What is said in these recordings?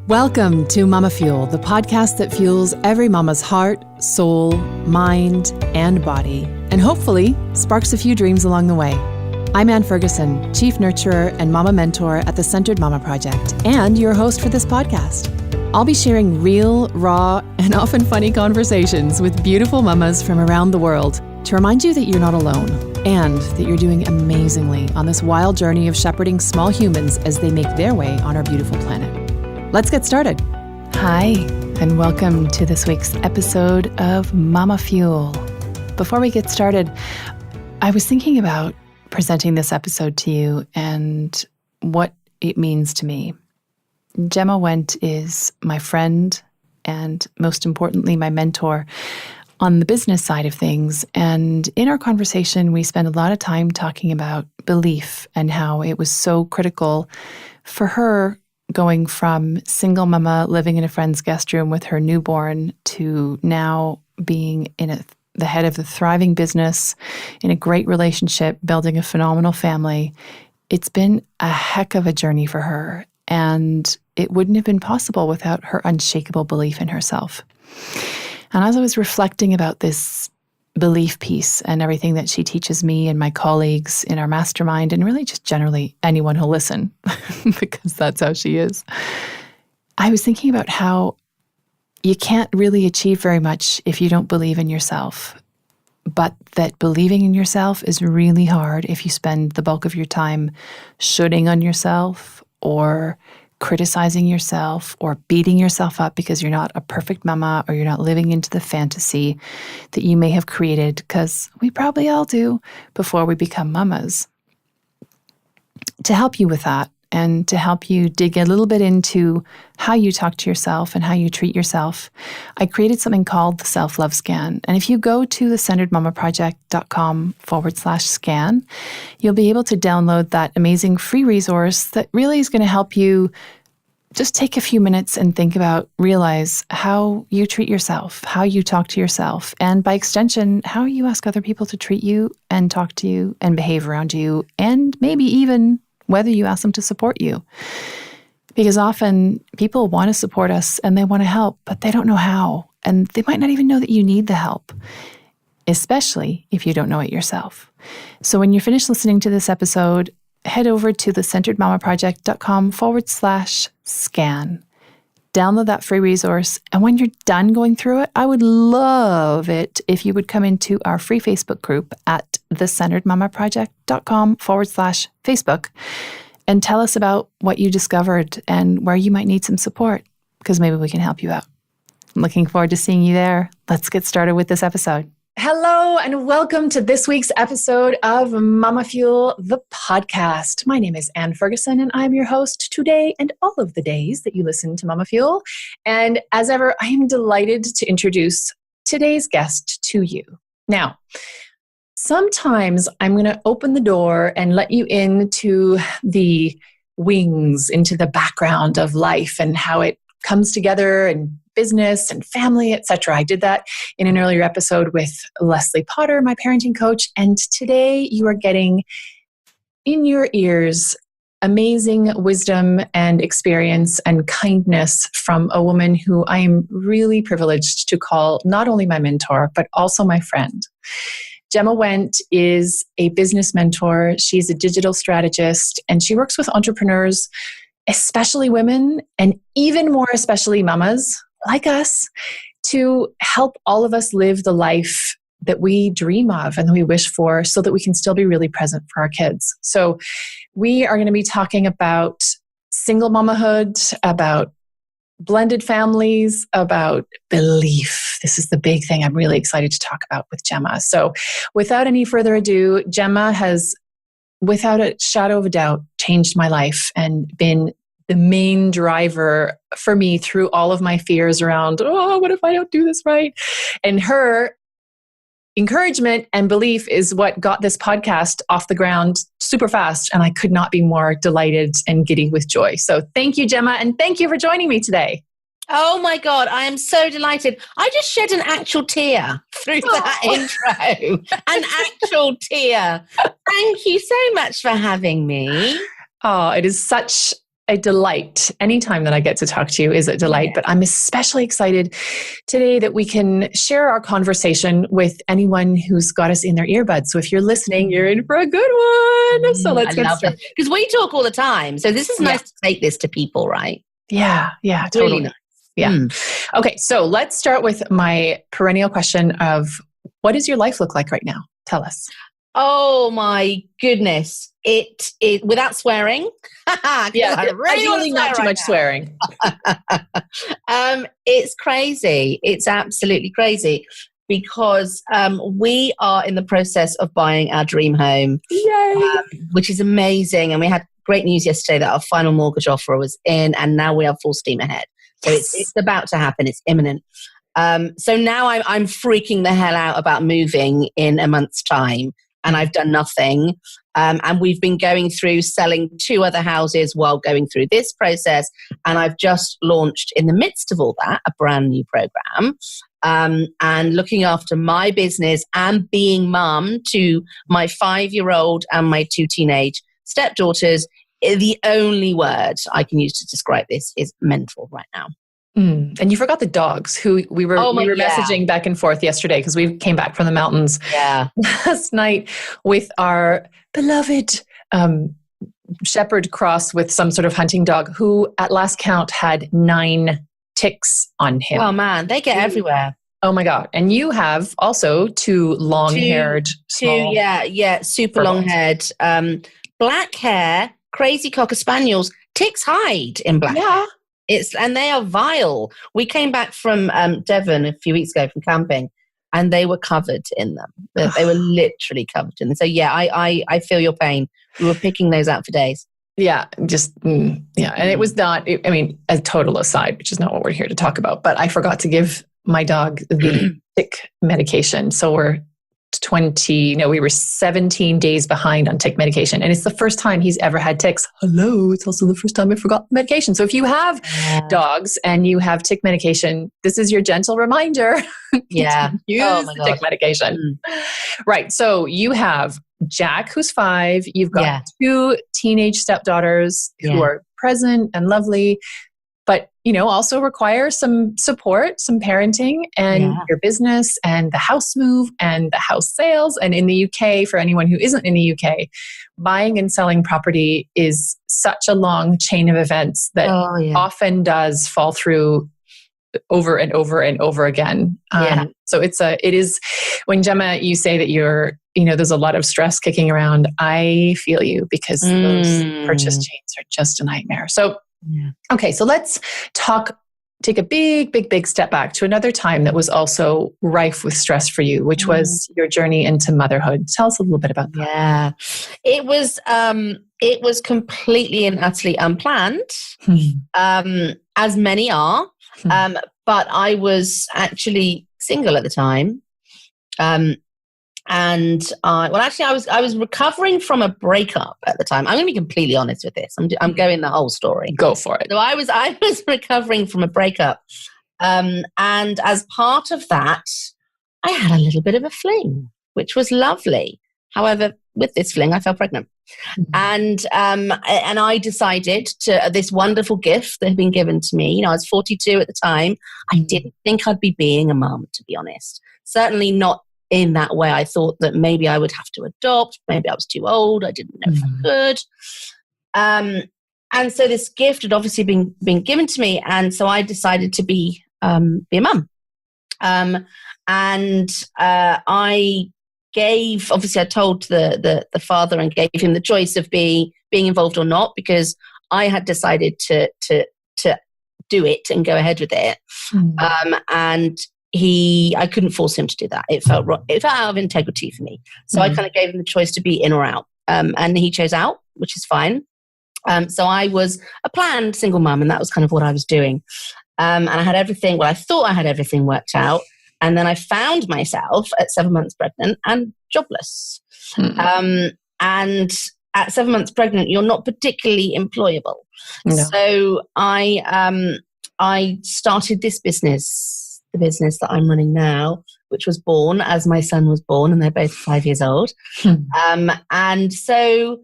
Welcome to MamaFuel, the podcast that fuels every mama's heart, soul, mind, and body, and hopefully sparks a few dreams along the way. I'm Ann Ferguson, Chief Nurturer and Mama Mentor at the Centered Mama Project, and your host for this podcast. I'll be sharing real, raw, and often funny conversations with beautiful mamas from around the world to remind you that you're not alone and that you're doing amazingly on this wild journey of shepherding small humans as they make their way on our beautiful planet. Let's get started. Hi, and welcome to this week's episode of MamaFuel. Before we get started, I was thinking about presenting this episode to you and what it means to me. Gemma Went is my friend and, most importantly, my mentor on the business side of things. And in our conversation, we spent a lot of time talking about belief and how it was so critical for her going from single mama living in a friend's guest room with her newborn to now being in the head of a thriving business, in a great relationship, building a phenomenal family. It's been a heck of a journey for her, and it wouldn't have been possible without her unshakable belief in herself. And as I was reflecting about this belief piece and everything that she teaches me and my colleagues in our mastermind, and really just generally anyone who'll listen, because that's how she is, I was thinking about how you can't really achieve very much if you don't believe in yourself, but that believing in yourself is really hard if you spend the bulk of your time shoulding on yourself or criticizing yourself or beating yourself up because you're not a perfect mama or you're not living into the fantasy that you may have created, because we probably all do before we become mamas. To help you with that and to help you dig a little bit into how you talk to yourself and how you treat yourself, I created something called the Self-Love Scan. And if you go to thecenteredmamaproject.com/scan, you'll be able to download that amazing free resource that really is going to help you just take a few minutes and think about, realize how you treat yourself, how you talk to yourself, and by extension, how you ask other people to treat you and talk to you and behave around you, and maybe even whether you ask them to support you. Because often people want to support us and they want to help, but they don't know how. And they might not even know that you need the help, especially if you don't know it yourself. So when you're finished listening to this episode, head over to thecenteredmamaproject.com/scan. Download that free resource. And when you're done going through it, I would love it if you would come into our free Facebook group at thecenteredmamaproject.com/Facebook and tell us about what you discovered and where you might need some support, because maybe we can help you out. I'm looking forward to seeing you there. Let's get started with this episode. Hello, and welcome to this week's episode of MamaFuel, the podcast. My name is Ann Ferguson, and I'm your host today and all of the days that you listen to MamaFuel. And as ever, I am delighted to introduce today's guest to you. Now, sometimes I'm going to open the door and let you into the wings, into the background of life and how it comes together and business and family, etc. I did that in an earlier episode with Leslie Potter, my parenting coach. And today you are getting in your ears amazing wisdom and experience and kindness from a woman who I am really privileged to call not only my mentor, but also my friend. Gemma Went is a business mentor. She's a digital strategist, and she works with entrepreneurs, especially women, and even more especially mamas like us, to help all of us live the life that we dream of and that we wish for, so that we can still be really present for our kids. So we are going to be talking about single mamahood, about blended families, about belief. This is the big thing I'm really excited to talk about with Gemma. So without any further ado, Gemma has, without a shadow of a doubt, changed my life and been the main driver for me through all of my fears around, oh, what if I don't do this right? And her encouragement and belief is what got this podcast off the ground super fast. And I could not be more delighted and giddy with joy. So thank you, Gemma. And thank you for joining me today. Oh my God, I am so delighted. I just shed an actual tear through that intro. An actual tear. Thank you so much for having me. Oh, it is such a delight. Anytime that I get to talk to you is a delight, but I'm especially excited today that we can share our conversation with anyone who's got us in their earbuds. So if you're listening, you're in for a good one. So let's get started. Because we talk all the time. So this is nice to take this to people, right? Yeah, totally. Really nice. Yeah. Okay, so let's start with my perennial question of what does your life look like right now? Tell us. Oh my goodness. It without swearing. Ideally not too much swearing. It's crazy. It's absolutely crazy because we are in the process of buying our dream home. Yay! Which is amazing. And we had great news yesterday that our final mortgage offer was in and now we are full steam ahead. So it's about to happen. It's imminent. So now I'm freaking the hell out about moving in a month's time. And I've done nothing. And we've been going through selling 2 other houses while going through this process. And I've just launched in the midst of all that, a brand new program. And looking after my business and being mum to my 5-year-old and my 2 teenage stepdaughters. The only word I can use to describe this is mental right now. And you forgot the dogs who we were messaging back and forth yesterday because we came back from the mountains last night with our beloved shepherd cross with some sort of hunting dog who at last count had 9 ticks on him. Oh man, they get everywhere. Oh my God. And you have also 2 long-haired, small super long-haired, black hair, crazy Cocker Spaniels. Ticks hide in black hair. And they are vile. We came back from Devon a few weeks ago from camping, and they were covered in them. They were literally covered in them. So I feel your pain. We were picking those out for days. Yeah, And it was not. A total aside, which is not what we're here to talk about. But I forgot to give my dog the tick medication. So we were 17 days behind on tick medication. And it's the first time he's ever had ticks. Hello, it's also the first time I forgot the medication. So if you have dogs and you have tick medication, this is your gentle reminder. Yeah. Use the tick medication. Right. So you have Jack, who's 5. You've got 2 teenage stepdaughters who are present and lovely, but also require some support, some parenting, and your business and the house move and the house sales. And in the UK, for anyone who isn't in the UK, buying and selling property is such a long chain of events that often does fall through over and over and over again. So it is when Gemma, you say that there's a lot of stress kicking around. I feel you because those purchase chains are just a nightmare. So okay, so let's take a big step back to another time that was also rife with stress for you, which was your journey into motherhood. Tell us a little bit about that. Yeah, it was completely and utterly unplanned, as many are. But I was actually single at the time. I was recovering from a breakup at the time. I'm going to be completely honest with this. I'm going the whole story. Go for it. So I was recovering from a breakup. And as part of that, I had a little bit of a fling, which was lovely. However, with this fling, I fell pregnant. And I decided this wonderful gift that had been given to me. I was 42 at the time. I didn't think I'd be being a mum, to be honest. Certainly not in that way. I thought that maybe I would have to adopt. Maybe I was too old. I didn't know if I could. And so this gift had obviously been given to me. And so I decided to be a mum. I told the father and gave him the choice of being involved or not, because I had decided to do it and go ahead with it. And I couldn't force him to do that. It felt wrong. It felt out of integrity for me. So I kind of gave him the choice to be in or out. And he chose out, which is fine. So I was a planned single mum, and that was kind of what I was doing. And I had everything, I thought I had everything worked out. And then I found myself at 7 months pregnant and jobless. And at 7 months pregnant, you're not particularly employable. No. So I started this business, the business that I'm running now, which was born as my son was born, and they're both 5 years old. And so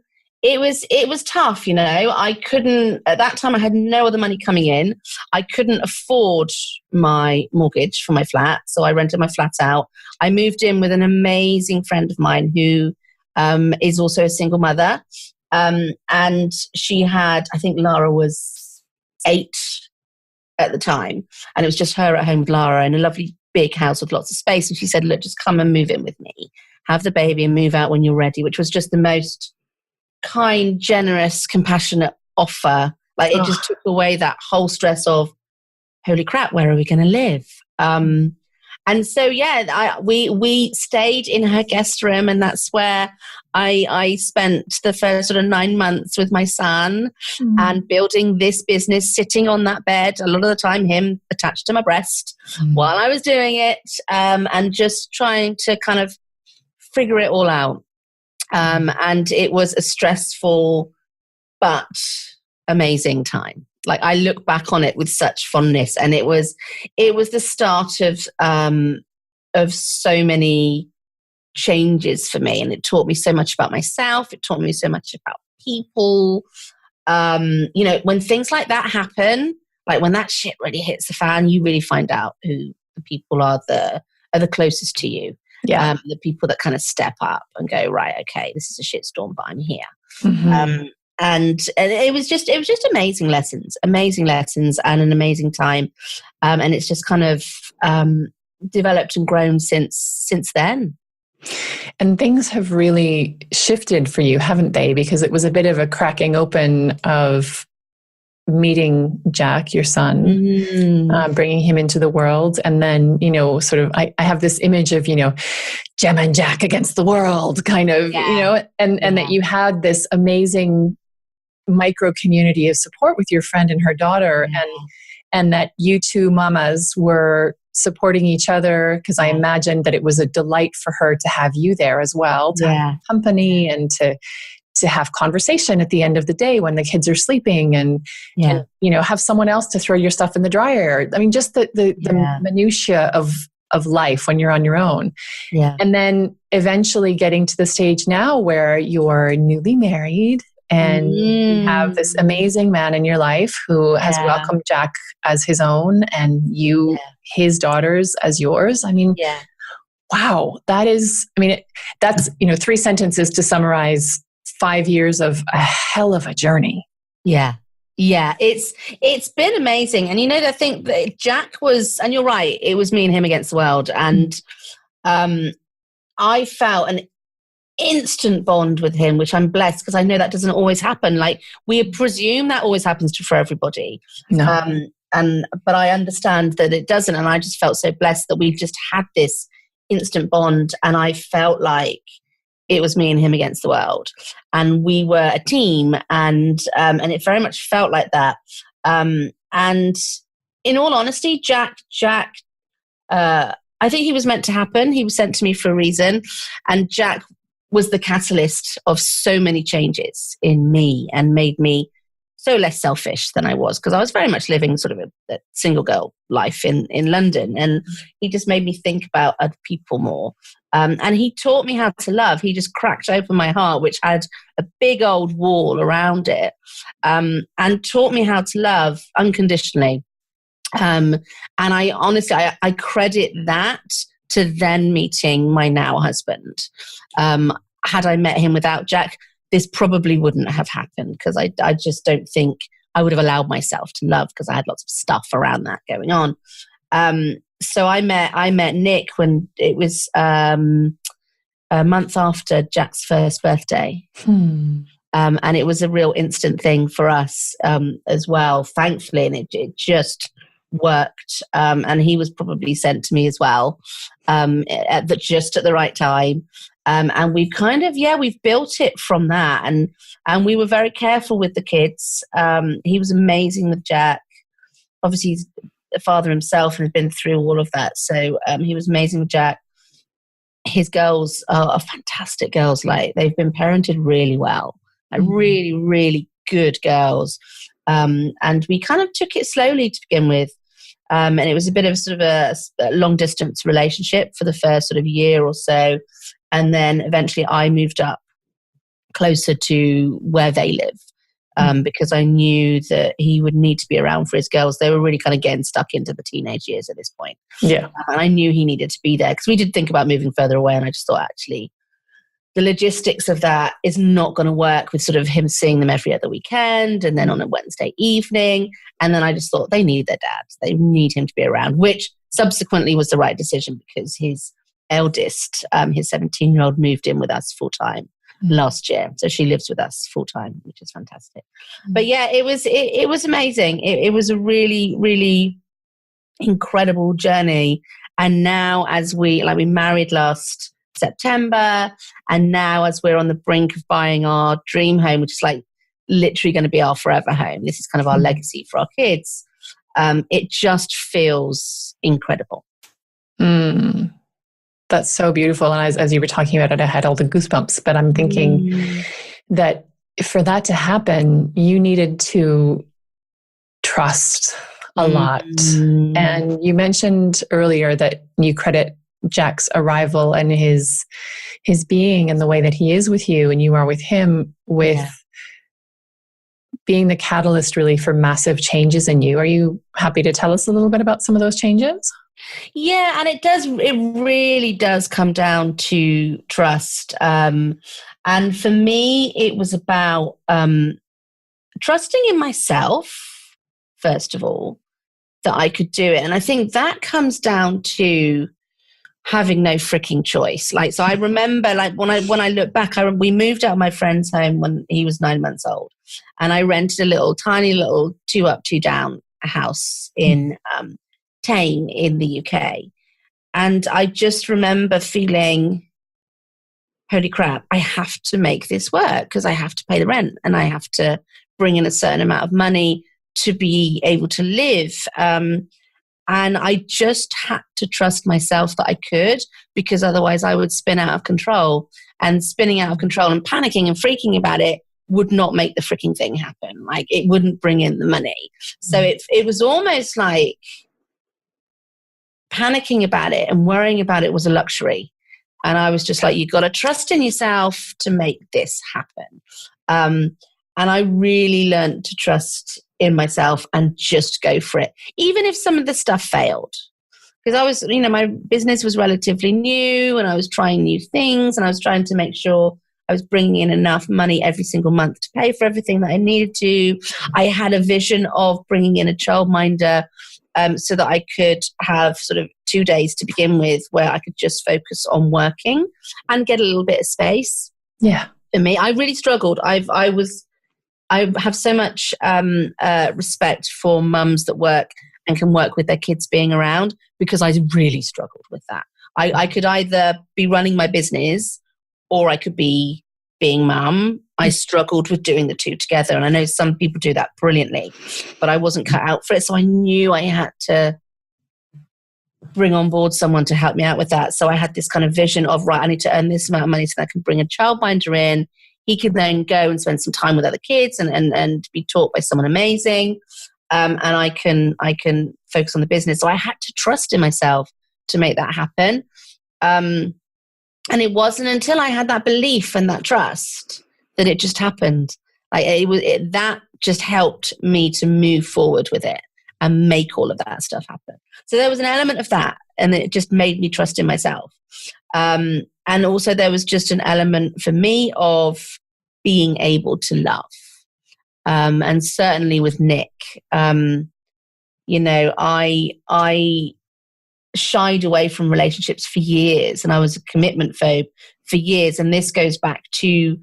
it was tough, you know. I couldn't, at that time I had no other money coming in. I couldn't afford my mortgage for my flat, so I rented my flat out. I moved in with an amazing friend of mine who is also a single mother, and she had, I think Lara was 8 at the time, and it was just her at home with Lara in a lovely big house with lots of space. And she said, look, just come and move in with me, have the baby and move out when you're ready, which was just the most kind, generous, compassionate offer. Like, it just took away that whole stress of, holy crap, where are we going to live? And so, we stayed in her guest room, and that's where I spent the first sort of 9 months with my son and building this business, sitting on that bed, a lot of the time him attached to my breast while I was doing it, and just trying to kind of figure it all out. And it was a stressful but amazing time. Like, I look back on it with such fondness, and it was the start of so many changes for me, and it taught me so much about myself. It taught me so much about people. You know, when things like that happen, like when that shit really hits the fan, you really find out who the people are the closest to you. Yeah, the people that kind of step up and go, right, okay, this is a shitstorm, but I'm here. And it was just amazing lessons, and an amazing time. And it's just kind of developed and grown since then. And things have really shifted for you, haven't they? Because it was a bit of a cracking open of meeting Jack, your son, bringing him into the world. And then, you know, sort of, I have this image of, you know, Gemma and Jack against the world kind of, you know, and that you had this amazing micro community of support with your friend and her daughter, and that you two mamas were supporting each other, because I imagined that it was a delight for her to have you there as well, to have company and to have conversation at the end of the day when the kids are sleeping, and you know, have someone else to throw your stuff in the dryer. I mean, just the minutiae of life when you're on your own. And then eventually getting to the stage now where you're newly married, and you have this amazing man in your life who has welcomed Jack as his own, and you, his daughters, as yours. I mean, wow, that is, I mean, that's, you know, 3 sentences to summarize 5 years of a hell of a journey. Yeah, it's been amazing. And, you know, I think that Jack was, and you're right, it was me and him against the world. And I felt an instant bond with him, which I'm blessed, because I know that doesn't always happen. Like, we presume that always happens for everybody. No. But I understand that it doesn't. And I just felt so blessed that we just had this instant bond. And I felt like it was me and him against the world. And we were a team. And it very much felt like that. And in all honesty, Jack, I think he was meant to happen. He was sent to me for a reason. And Jack was the catalyst of so many changes in me, and made me so less selfish than I was, because I was very much living sort of a single girl life in London. And he just made me think about other people more. And he taught me how to love. He just cracked open my heart, which had a big old wall around it, and taught me how to love unconditionally. And I honestly, I credit that to then meeting my now husband. Had I met him without Jack, this probably wouldn't have happened, because I just don't think I would have allowed myself to love, because I had lots of stuff around that going on. So I met Nick when it was a month after Jack's first birthday. And it was a real instant thing for us as well, thankfully, and it just worked. And he was probably sent to me as well, just at the right time. And we've kind of, we've built it from that. And we were very careful with the kids. He was amazing with Jack. Obviously, he's a father himself and has been through all of that. So he was amazing with Jack. His girls are fantastic girls. Like, they've been parented really well. Like, really, really good girls. And we kind of took it slowly to begin with. And it was a bit of sort of a long distance relationship for the first sort of year or so. And then eventually I moved up closer to where they live. Because I knew that he would need to be around for his girls. They were really kind of getting stuck into the teenage years at this point. Yeah. And I knew he needed to be there because we did think about moving further away. And I just thought, actually, the logistics of that is not going to work with sort of him seeing them every other weekend and then on a Wednesday evening. And then I just thought they need their dad. They need him to be around, which subsequently was the right decision because his eldest, his 17-year-old, moved in with us full time last year. So she lives with us full time, which is fantastic. But yeah, it was amazing. It was a really, really incredible journey. And now as we married last September, and now as we're on the brink of buying our dream home, which is like literally going to be our forever home. This is kind of our legacy for our kids. It just feels incredible. That's so beautiful. And as you were talking about it, I had all the goosebumps, but I'm thinking that for that to happen, you needed to trust a lot. And you mentioned earlier that you credit Jack's arrival and his being and the way that he is with you and you are with him with being the catalyst really for massive changes in you. Are you happy to tell us a little bit about some of those changes? Yeah, and it really does come down to trust. And for me, it was about trusting in myself, first of all, that I could do it. And I think that comes down to having no freaking choice. So I remember when I look back, we moved out of my friend's home when he was 9 months old. And I rented a tiny little 2 up, 2 down house in Tame in the UK. And I just remember feeling, holy crap, I have to make this work because I have to pay the rent and I have to bring in a certain amount of money to be able to live. And I just had to trust myself that I could, because otherwise I would spin out of control, and spinning out of control and panicking and freaking about it would not make the freaking thing happen. Like, it wouldn't bring in the money. So it was almost like panicking about it and worrying about it was a luxury. And I was just like, you got to trust in yourself to make this happen. And I really learned to trust in myself and just go for it, even if some of the stuff failed. Because I was, my business was relatively new and I was trying new things and I was trying to make sure I was bringing in enough money every single month to pay for everything that I needed to. I had a vision of bringing in a childminder so that I could have sort of 2 days to begin with where I could just focus on working and get a little bit of space. Yeah. For me, I really struggled. I have so much respect for mums that work and can work with their kids being around, because I really struggled with that. I could either be running my business or I could be being mum. I struggled with doing the two together. And I know some people do that brilliantly, but I wasn't cut out for it. So I knew I had to bring on board someone to help me out with that. So I had this kind of vision of, right, I need to earn this amount of money so that I can bring a childminder in. He could then go and spend some time with other kids and be taught by someone amazing. And I can focus on the business. So I had to trust in myself to make that happen. And it wasn't until I had that belief and that trust that it just happened. Like that just helped me to move forward with it and make all of that stuff happen. So there was an element of that, and it just made me trust in myself. And also there was just an element for me of being able to love. And certainly with Nick, I shied away from relationships for years, and I was a commitment phobe for years. And this goes back to,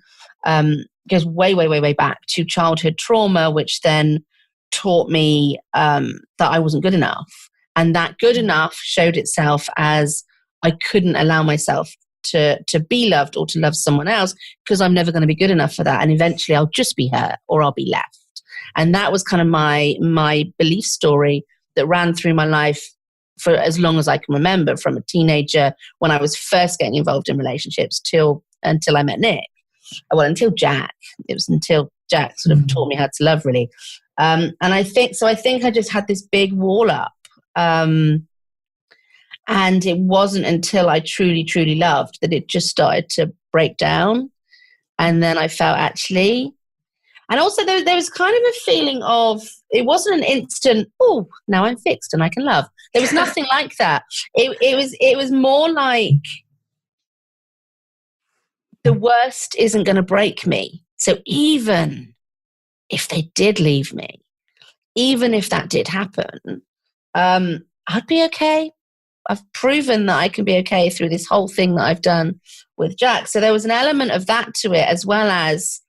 goes way back to childhood trauma, which then taught me that I wasn't good enough. And that good enough showed itself as I couldn't allow myself to be loved or to love someone else, because I'm never going to be good enough for that. And eventually I'll just be hurt or I'll be left. And that was kind of my belief story that ran through my life for as long as I can remember, from a teenager when I was first getting involved in relationships until I met Nick. Well, until Jack. It was until Jack sort of taught me how to love, really. And I think I just had this big wall up. And it wasn't until I truly, truly loved that it just started to break down. And then I felt actually, and also there was kind of a feeling of, it wasn't an instant, oh, now I'm fixed and I can love. There was nothing like that. It was more like, the worst isn't going to break me. So even if they did leave me, even if that did happen, I'd be okay. I've proven that I can be okay through this whole thing that I've done with Jack. So there was an element of that to it, as well as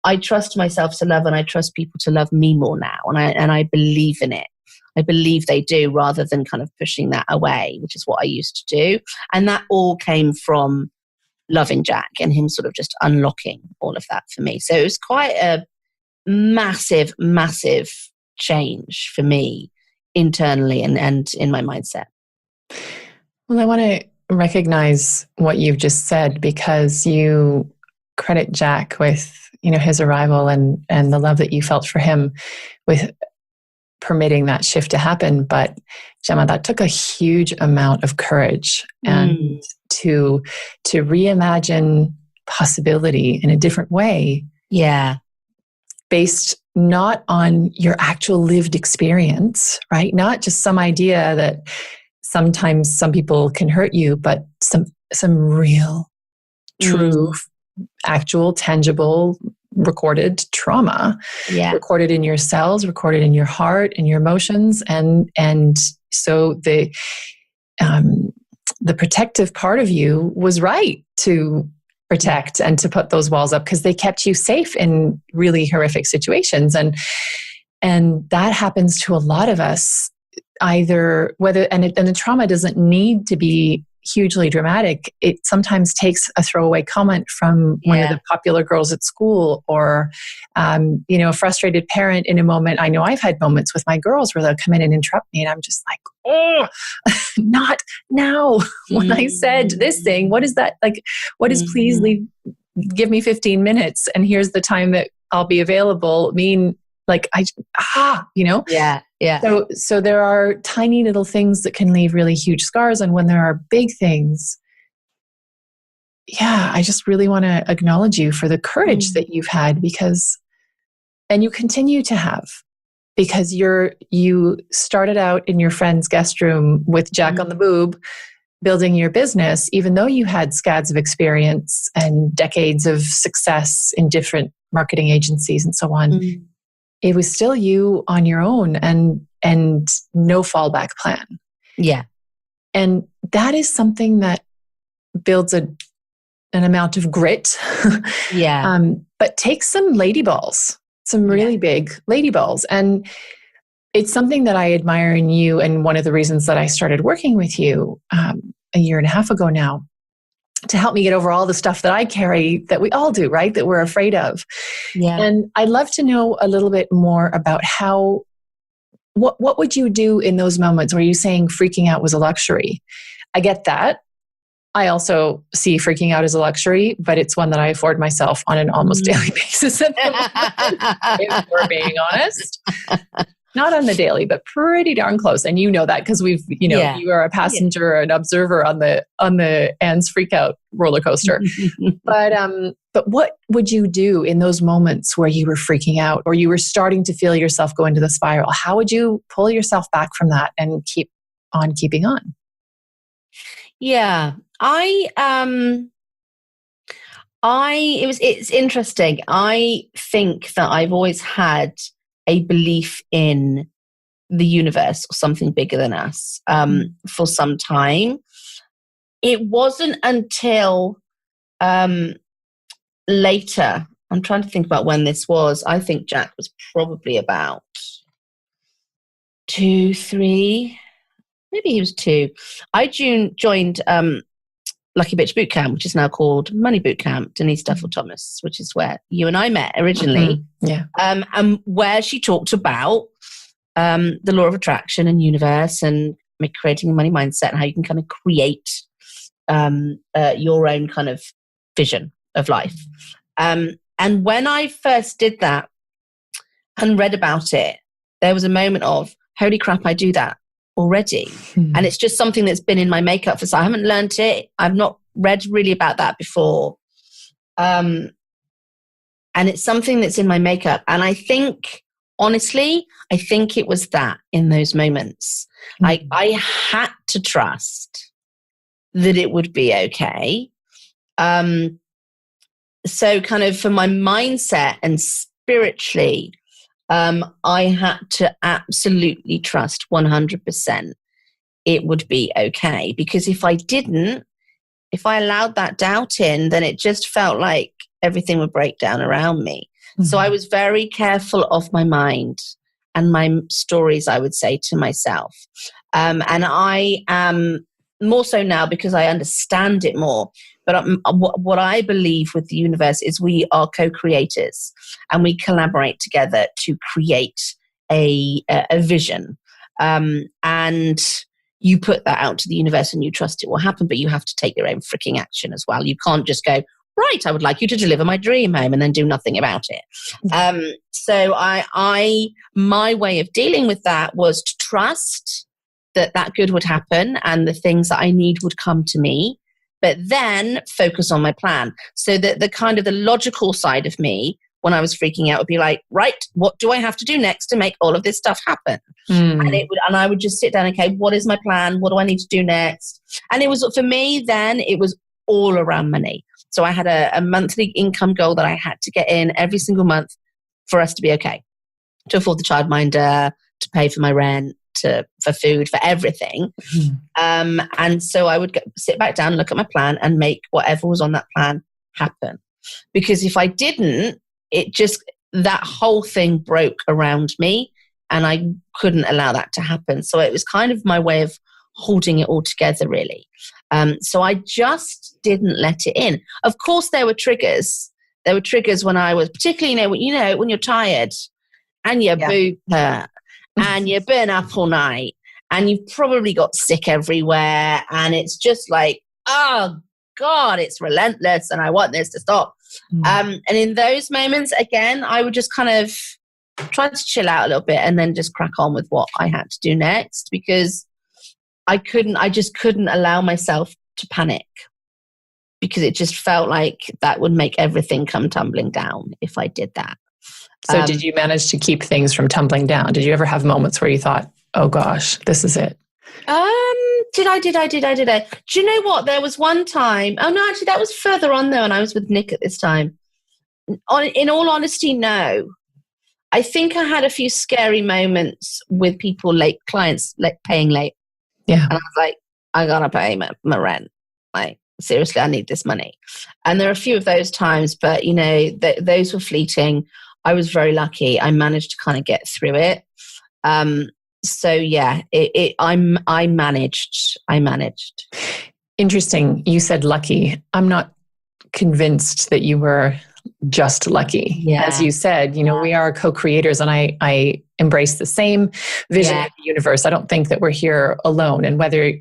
I trust myself to love, and I trust people to love me more now. And I believe in it. I believe they do, rather than kind of pushing that away, which is what I used to do. And that all came from loving Jack and him sort of just unlocking all of that for me. So it was quite a massive, massive change for me internally and in my mindset. Well, I want to recognize what you've just said, because you credit Jack with, his arrival and the love that you felt for him with permitting that shift to happen. But Gemma, that took a huge amount of courage and to reimagine possibility in a different way. Yeah. Based not on your actual lived experience, right? Not just some idea that sometimes some people can hurt you, but some real, true, actual, tangible, recorded trauma, recorded in your cells, recorded in your heart, in your emotions. And so the protective part of you was right to protect and to put those walls up, because they kept you safe in really horrific situations. And that happens to a lot of us, either whether, and the trauma doesn't need to be hugely dramatic. It sometimes takes a throwaway comment from one of the popular girls at school, or, a frustrated parent in a moment. I know I've had moments with my girls where they'll come in and interrupt me, and I'm just like, oh, not now. When I said this thing, what is that? Like, what is please give me 15 minutes and here's the time that I'll be available mean? Like, Yeah. So there are tiny little things that can leave really huge scars. And when there are big things, I just really want to acknowledge you for the courage that you've had, and you continue to have, because you started out in your friend's guest room with Jack on the boob, building your business, even though you had scads of experience and decades of success in different marketing agencies and so on. It was still you on your own, and no fallback plan. Yeah. And that is something that builds an amount of grit. But takes some lady balls, some really big lady balls. And it's something that I admire in you. And one of the reasons that I started working with you a year and a half ago now, to help me get over all the stuff that I carry, that we all do, right? That we're afraid of. Yeah. And I'd love to know a little bit more about what would you do in those moments where you're saying freaking out was a luxury? I get that. I also see freaking out as a luxury, but it's one that I afford myself on an almost daily basis at the moment, if we're being honest. Not on the daily, but pretty darn close. And you know that, because we've, you are a passenger, an observer on the Anne's freak out roller coaster. But what would you do in those moments where you were freaking out, or you were starting to feel yourself go into the spiral? How would you pull yourself back from that and keep on keeping on? Yeah. It's interesting. I think that I've always had a belief in the universe or something bigger than us for some time. It wasn't until later, I'm trying to think about when this was. I think Jack was probably about 2, 3, maybe he was 2. I joined Lucky Bitch Bootcamp, which is now called Money Bootcamp, Denise Duffel-Thomas, which is where you and I met originally. Yeah. And where she talked about the law of attraction and universe and creating a money mindset, and how you can kind of create your own kind of vision of life. And when I first did that and read about it, there was a moment of, holy crap, I do that already. And it's just something that's been in my makeup for, so I haven't learned it. I've not read really about that before. And it's something that's in my makeup. And I think, honestly, I think it was that in those moments. I had to trust that it would be okay. So kind of for my mindset and spiritually, I had to absolutely trust 100% it would be okay. Because if I didn't, if I allowed that doubt in, then it just felt like everything would break down around me. Mm-hmm. So I was very careful of my mind and my stories, I would say, to myself. And I am more so now because I understand it more. But what I believe with the universe is we are co-creators and we collaborate together to create a vision. And you put that out to the universe and you trust it will happen, but you have to take your own freaking action as well. You can't just go, right, I would like you to deliver my dream home and then do nothing about it. So my way of dealing with that was to trust that good would happen and the things that I need would come to me, but then focus on my plan. So that the kind of the logical side of me, when I was freaking out, would be like, right, what do I have to do next to make all of this stuff happen? And I would just sit down, okay, what is my plan? What do I need to do next? And it was, for me then, it was all around money. So I had a monthly income goal that I had to get in every single month for us to be okay, to afford the childminder, to pay for my rent, for food, for everything. And so I would sit back down, look at my plan and make whatever was on that plan happen. Because if I didn't, that whole thing broke around me and I couldn't allow that to happen. So it was kind of my way of holding it all together, really. So I just didn't let it in. Of course, there were triggers. There were triggers when I was, particularly, when you're tired and your boob hurt and you've been up all night and you've probably got sick everywhere and it's just like, oh God, it's relentless and I want this to stop. And in those moments, again, I would just kind of try to chill out a little bit and then just crack on with what I had to do next, because I just couldn't allow myself to panic, because it just felt like that would make everything come tumbling down if I did that. So did you manage to keep things from tumbling down? Did you ever have moments where you thought, oh gosh, this is it? Did I? Do you know what? There was one time, actually that was further on though, and I was with Nick at this time. In all honesty, no. I think I had a few scary moments with people, late clients, paying late. Yeah. And I was like, I gotta pay my rent. Like, seriously, I need this money. And there are a few of those times, but those were fleeting. I was very lucky. I managed to kind of get through it. So yeah, I managed. Interesting. You said lucky. I'm not convinced that you were just lucky. Yeah. As you said, we are co-creators, and I embrace the same vision of the universe. I don't think that we're here alone. And whether,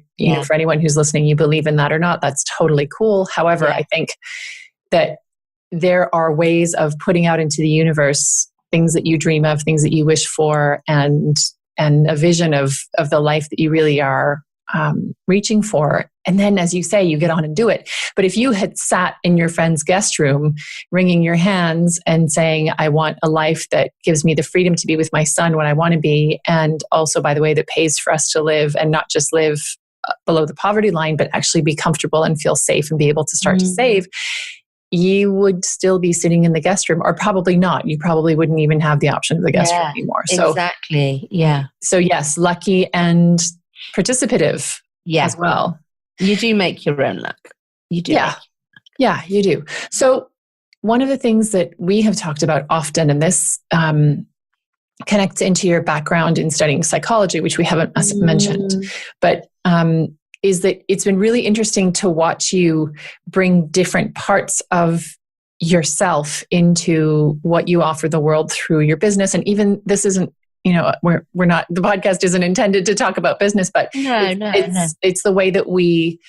for anyone who's listening, you believe in that or not, that's totally cool. However, I think that there are ways of putting out into the universe things that you dream of, things that you wish for, and a vision of the life that you really are reaching for. And then, as you say, you get on and do it. But if you had sat in your friend's guest room, wringing your hands and saying, I want a life that gives me the freedom to be with my son when I want to be, and also, by the way, that pays for us to live and not just live below the poverty line, but actually be comfortable and feel safe and be able to start to save, you would still be sitting in the guest room, or probably not. You probably wouldn't even have the option of the guest room anymore. So, exactly. Yeah. So yes, lucky and participative as well. You do make your own luck. You do. Yeah, you do. So one of the things that we have talked about often, and this connects into your background in studying psychology, which we haven't mentioned, but is that it's been really interesting to watch you bring different parts of yourself into what you offer the world through your business. And even this isn't we're not, the podcast isn't intended to talk about business, but it's the way that we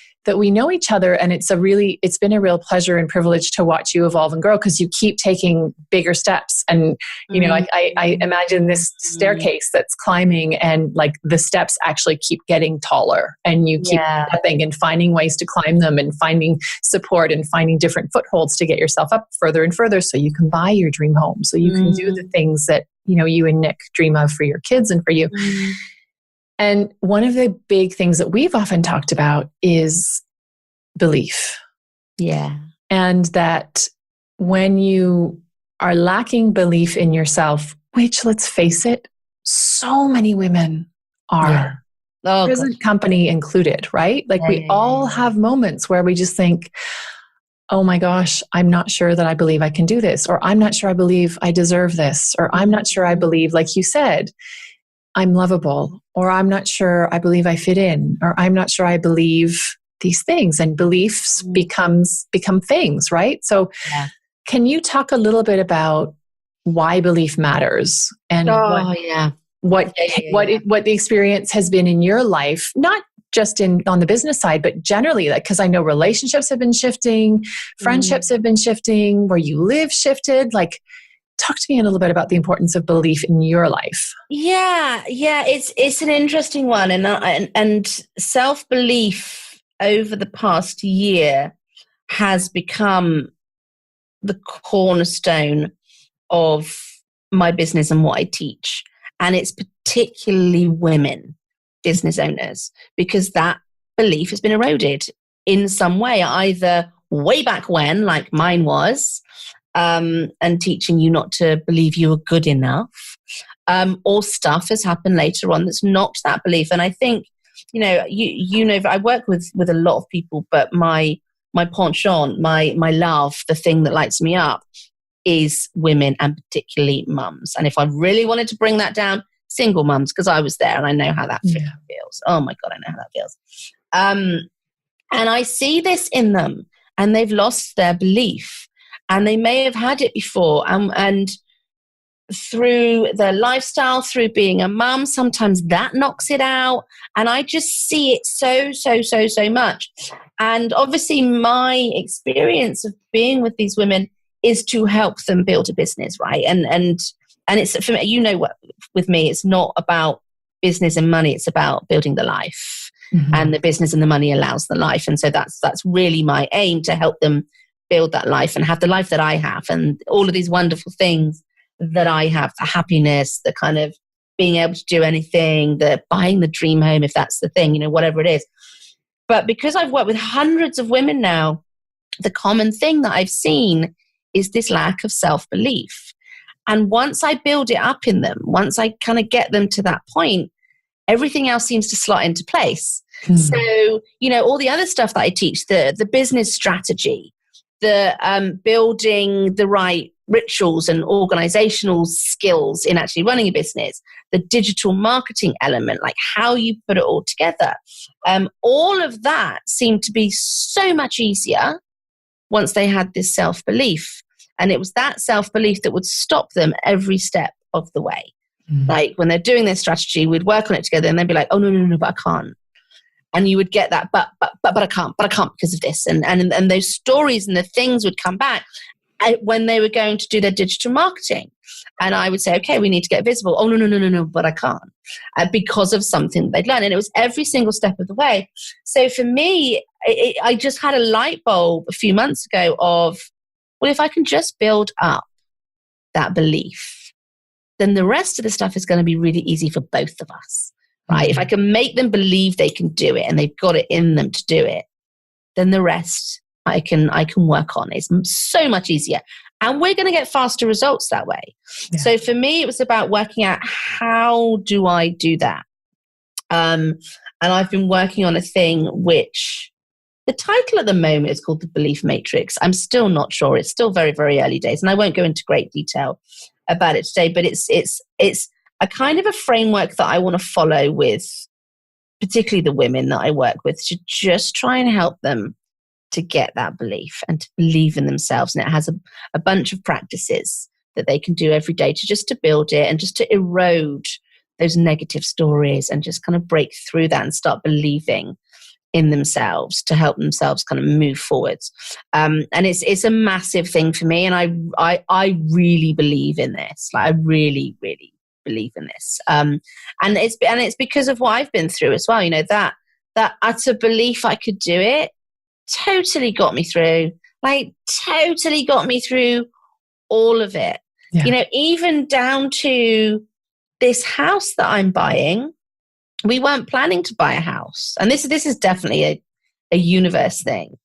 know each other. And it's been a real pleasure and privilege to watch you evolve and grow, because you keep taking bigger steps. And, I imagine this staircase that's climbing, and like the steps actually keep getting taller, and you keep stepping and finding ways to climb them, and finding support and finding different footholds to get yourself up further and further, so you can buy your dream home, so you can do the things that, you and Nick dream of for your kids and for you. And one of the big things that we've often talked about is belief. Yeah. And that when you are lacking belief in yourself, which, let's face it, so many women are, present company included, right? Like we all have moments where we just think, oh my gosh, I'm not sure that I believe I can do this, or I'm not sure I believe I deserve this, or I'm not sure I believe, like you said, I'm lovable, or I'm not sure I believe I fit in, or I'm not sure I believe these things. And beliefs become things, right? So can you talk a little bit about why belief matters, and what the experience has been in your life, not just on the business side, but generally, like, because I know relationships have been shifting, friendships have been shifting, where you live shifted. Like, talk to me a little bit about the importance of belief in your life. Yeah, it's an interesting one, and self-belief over the past year has become the cornerstone of my business and what I teach, and it's particularly women business owners, because that belief has been eroded in some way, either way back when, like mine was, and teaching you not to believe you were good enough, or stuff has happened later on that's knocked that belief. And I think, I work with a lot of people, but my penchant, my love, the thing that lights me up is women, and particularly mums. And if I really wanted to bring that down, single mums, because I was there and I know how that feels. Oh my God, I know how that feels. And I see this in them, and they've lost their belief, and they may have had it before. And through their lifestyle, through being a mum, sometimes that knocks it out. And I just see it so much. And obviously my experience of being with these women is to help them build a business, right? And it's, for me, what, with me, it's not about business and money. It's about building the life, and the business and the money allows the life. And so that's really my aim, to help them build that life and have the life that I have, and all of these wonderful things that I have, the happiness, the kind of being able to do anything, the buying the dream home, if that's the thing, whatever it is. But because I've worked with hundreds of women now, the common thing that I've seen is this lack of self-belief. And once I build it up in them, once I kind of get them to that point, everything else seems to slot into place. So, all the other stuff that I teach, the business strategy, the building the right rituals and organizational skills in actually running a business, the digital marketing element, like how you put it all together. All of that seemed to be so much easier once they had this self-belief. And it was that self-belief that would stop them every step of the way. Like when they're doing their strategy, we'd work on it together, and they'd be like, oh, no, but I can't. And you would get that, but I can't because of this. And those stories and the things would come back when they were going to do their digital marketing. And I would say, okay, we need to get visible. Oh, no, but I can't. Because of something they'd learned. And it was every single step of the way. So for me, I just had a light bulb a few months ago of, well, if I can just build up that belief, then the rest of the stuff is going to be really easy for both of us, right? If I can make them believe they can do it and they've got it in them to do it, then the rest I can work on. It's so much easier. And we're going to get faster results that way. Yeah. So for me, it was about working out, how do I do that? And I've been working on a thing which the title at the moment is called the Belief Matrix. I'm still not sure. It's still very, very early days. And I won't go into great detail about it today, but it's a kind of a framework that I want to follow with particularly the women that I work with, to just try and help them to get that belief and to believe in themselves. And it has a bunch of practices that they can do every day to build it and just to erode those negative stories and just kind of break through that and start believing in themselves to help themselves kind of move forwards. And it's a massive thing for me. And I really believe in this. Like, I really, really believe in this. And it's because of what I've been through as well. You know, that utter belief I could do it totally got me through. Like, totally got me through all of it. Yeah. You know, even down to this house that I'm buying. We weren't planning to buy a house. And this is definitely a universe thing.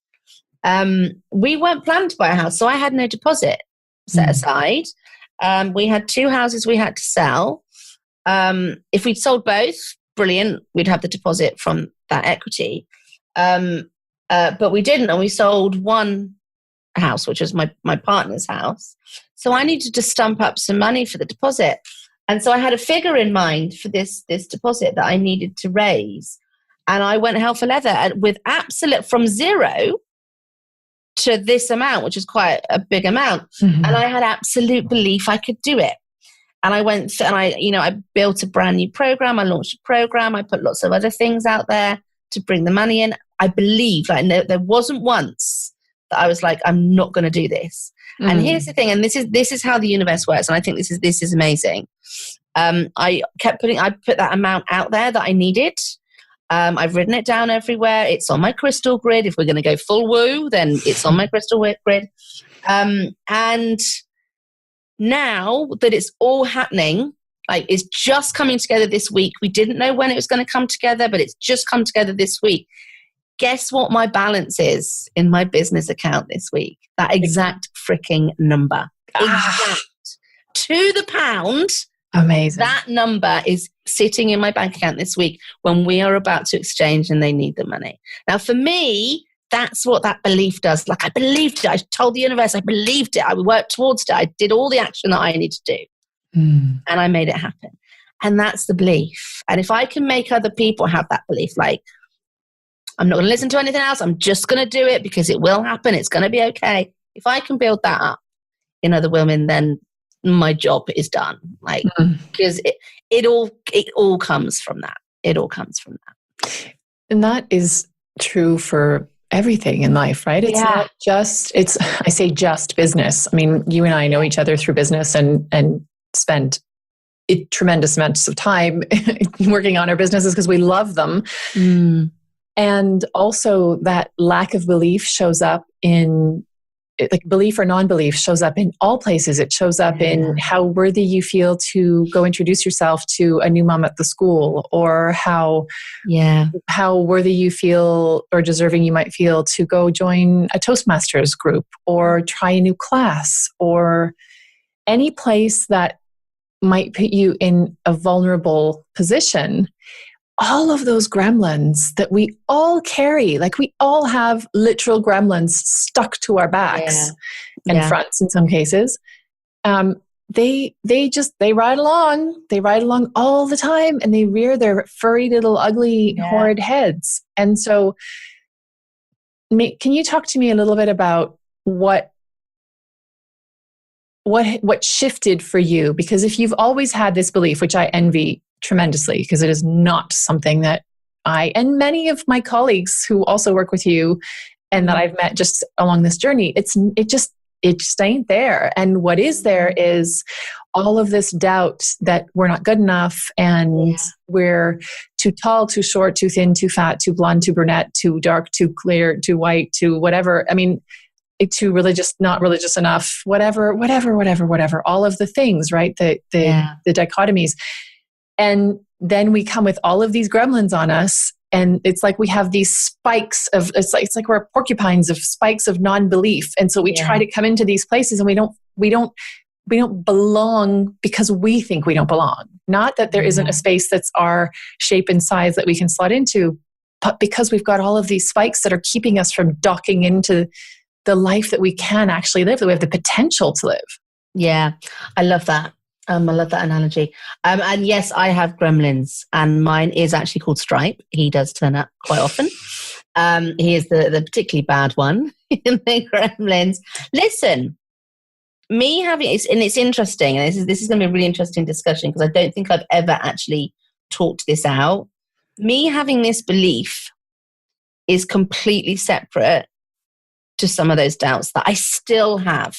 We weren't planning to buy a house, so I had no deposit set aside. We had 2 houses we had to sell. If we'd sold both, brilliant, we'd have the deposit from that equity. But we didn't, and we sold one house, which was my partner's house. So I needed to stump up some money for the deposit. And so I had a figure in mind for this deposit that I needed to raise. And I went hell for leather with absolute, from 0 to this amount, which is quite a big amount. Mm-hmm. And I had absolute belief I could do it. And I went and I built a brand new program. I launched a program. I put lots of other things out there to bring the money in. I believed, like, there wasn't once that I was like, I'm not going to do this. Mm. And here's the thing, and this is how the universe works, and I think this is amazing. I put that amount out there that I needed. I've written it down everywhere. It's on my crystal grid. If we're going to go full woo, then it's on my crystal grid. And now that it's all happening, like, it's just coming together this week. We didn't know when it was going to come together, but it's just come together this week. Guess what my balance is in my business account this week? That exact freaking number. Exact. To the pound. Amazing. That number is sitting in my bank account this week when we are about to exchange and they need the money. Now, for me, that's what that belief does. Like, I believed it. I told the universe I believed it. I worked towards it. I did all the action that I need to do. And I made it happen. And that's the belief. And if I can make other people have that belief, like, I'm not going to listen to anything else. I'm just going to do it because it will happen. It's going to be okay. If I can build that up in other women, then my job is done. Like, because it all comes from that. It all comes from that. And that is true for everything in life, right? It's not just, I say just business. I mean, you and I know each other through business and spend tremendous amounts of time working on our businesses because we love them. And also that lack of belief shows up in, like, belief or non-belief shows up in all places. It shows up in how worthy you feel to go introduce yourself to a new mom at the school, or how worthy you feel or deserving you might feel to go join a Toastmasters group or try a new class, or any place that might put you in a vulnerable position. All of those gremlins that we all carry, like, we all have literal gremlins stuck to our backs and fronts in some cases. They ride along all the time, and they rear their furry little ugly horrid heads. And so can you talk to me a little bit about what shifted for you? Because if you've always had this belief, which I envy tremendously, because it is not something that I and many of my colleagues who also work with you and that I've met just along this journey, it just ain't there. And what is there is all of this doubt that we're not good enough, and we're too tall, too short, too thin, too fat, too blonde, too brunette, too dark, too clear, too white, too whatever. I mean, too religious, not religious enough, whatever. All of the things, right? The dichotomies. And then we come with all of these gremlins on us, and it's like we have these spikes of, it's like we're porcupines of spikes of non-belief. And so we try to come into these places, and we don't belong because we think we don't belong. Not that there isn't a space that's our shape and size that we can slot into, but because we've got all of these spikes that are keeping us from docking into the life that we can actually live, that we have the potential to live. Yeah, I love that. I love that analogy. And yes, I have gremlins, and mine is actually called Stripe. He does turn up quite often. He is the particularly bad one in the gremlins. Listen, me having it's interesting, and this is going to be a really interesting discussion because I don't think I've ever actually talked this out. Me having this belief is completely separate to some of those doubts that I still have.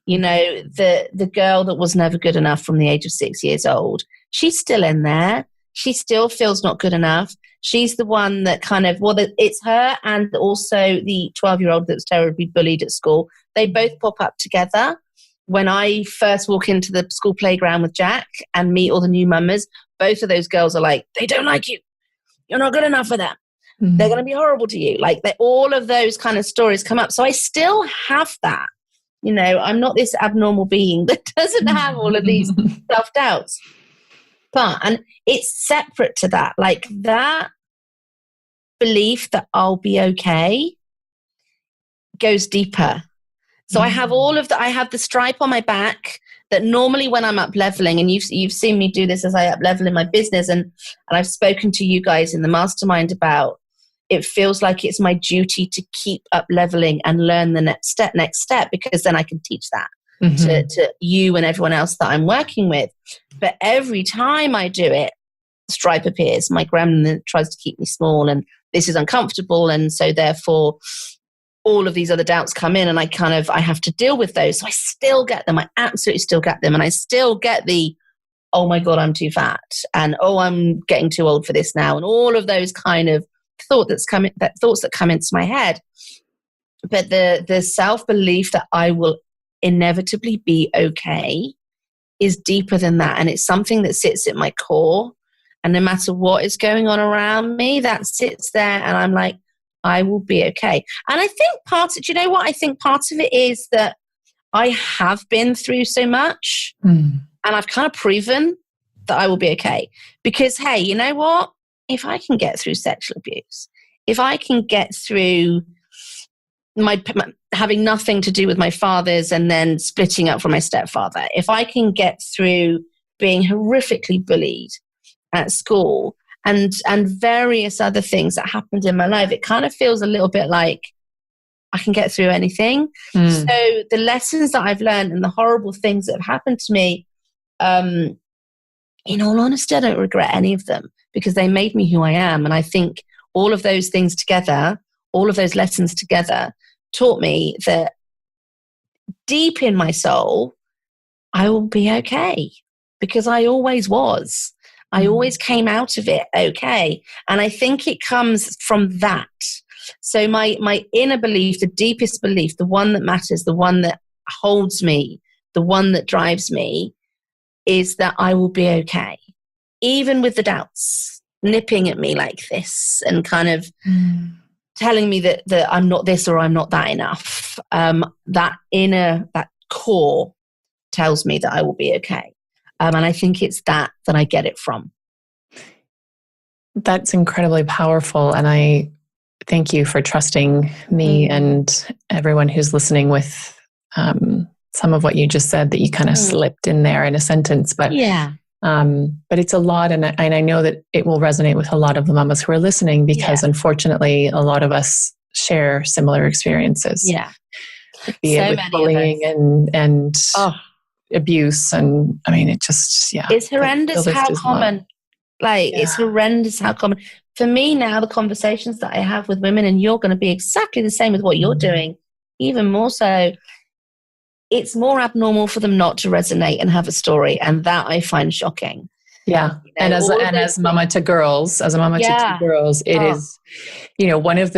You know, the girl that was never good enough from the age of 6 years old, she's still in there. She still feels not good enough. She's the one that kind of, it's her and also the 12-year-old that's terribly bullied at school. They both pop up together. When I first walk into the school playground with Jack and meet all the new mamas, both of those girls are like, they don't like you. You're not good enough for them. Mm-hmm. They're going to be horrible to you. Like, all of those kind of stories come up. So I still have that. You know, I'm not this abnormal being that doesn't have all of these self-doubts. And it's separate to that. Like, that belief that I'll be okay goes deeper. So I have I have the stripe on my back that normally when I'm up leveling, and you've seen me do this as I up level in my business, and I've spoken to you guys in the mastermind about, it feels like it's my duty to keep up leveling and learn the next step, because then I can teach that to you and everyone else that I'm working with. But every time I do it, stripe appears. My gremlin tries to keep me small, and this is uncomfortable. And so therefore, all of these other doubts come in, and I have to deal with those. So I still get them. I absolutely still get them. And I still get the, oh my God, I'm too fat. And, oh, I'm getting too old for this now. And all of those kind of thoughts that come into my head. But the self-belief that I will inevitably be okay is deeper than that. And it's something that sits at my core. And no matter what is going on around me, that sits there, and I'm like, I will be okay. And I think do you know what? I think part of it is that I have been through so much, and I've kind of proven that I will be okay. Because, hey, you know what? If I can get through sexual abuse, if I can get through my having nothing to do with my father's and then splitting up from my stepfather, if I can get through being horrifically bullied at school and various other things that happened in my life, it kind of feels a little bit like I can get through anything. So the lessons that I've learned and the horrible things that have happened to me, in all honesty, I don't regret any of them, because they made me who I am. And I think all of those things together, all of those lessons together, taught me that deep in my soul, I will be okay, because I always was. I always came out of it okay. And I think it comes from that. So my inner belief, the deepest belief, the one that matters, the one that holds me, the one that drives me, is that I will be okay. Even with the doubts nipping at me like this and kind of telling me that I'm not this or I'm not that enough. That core tells me that I will be okay. And I think it's that I get it from. That's incredibly powerful. And I thank you for trusting me and everyone who's listening with some of what you just said, that you kind of slipped in there in a sentence. But but it's a lot. And I know that it will resonate with a lot of the mamas who are listening, because unfortunately, a lot of us share similar experiences. Yeah. Be it with bullying and abuse. And I mean, it just, it's horrendous how common, it's horrendous how common. For me now, the conversations that I have with women, and you're going to be exactly the same with what you're doing, even more so, it's more abnormal for them not to resonate and have a story. And that I find shocking. Yeah. You know, and as mama to girls, to two girls, it is, one of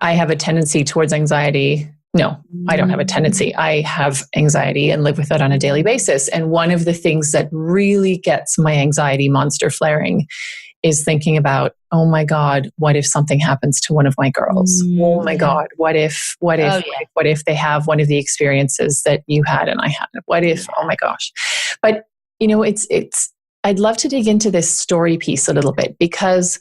I have a tendency towards anxiety. No, I don't have a tendency. I have anxiety and live with it on a daily basis. And one of the things that really gets my anxiety monster flaring is thinking about, oh my God, what if something happens to one of my girls? Oh my God, what if they have one of the experiences that you had and I had? What if, oh my gosh. But, I'd love to dig into this story piece a little bit, because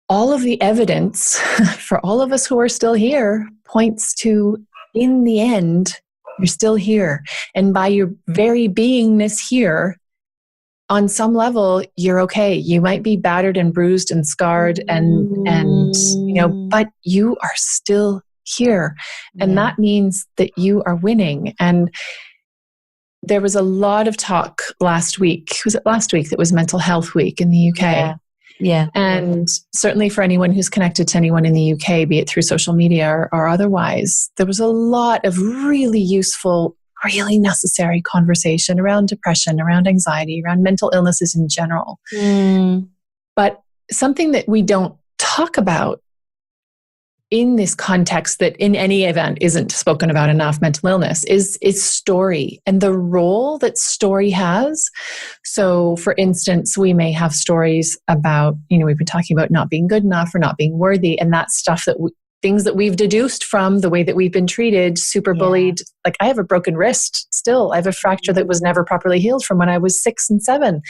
all of the evidence for all of us who are still here points to, in the end, you're still here. And by your very beingness here, on some level, you're okay. You might be battered and bruised and scarred and but you are still here. And that means that you are winning. And there was a lot of talk last week. Was it last week that was Mental Health Week in the UK? Yeah. And certainly for anyone who's connected to anyone in the UK, be it through social media or otherwise, there was a lot of really useful, really necessary conversation around depression, around anxiety, around mental illnesses in general. But something that we don't talk about in this context that in any event isn't spoken about enough, mental illness, is story and the role that story has. So for instance, we may have stories about, we've been talking about not being good enough or not being worthy, and that stuff things that we've deduced from the way that we've been treated, super bullied. Like I have a broken wrist still. I have a fracture that was never properly healed from when I was 6 and 7.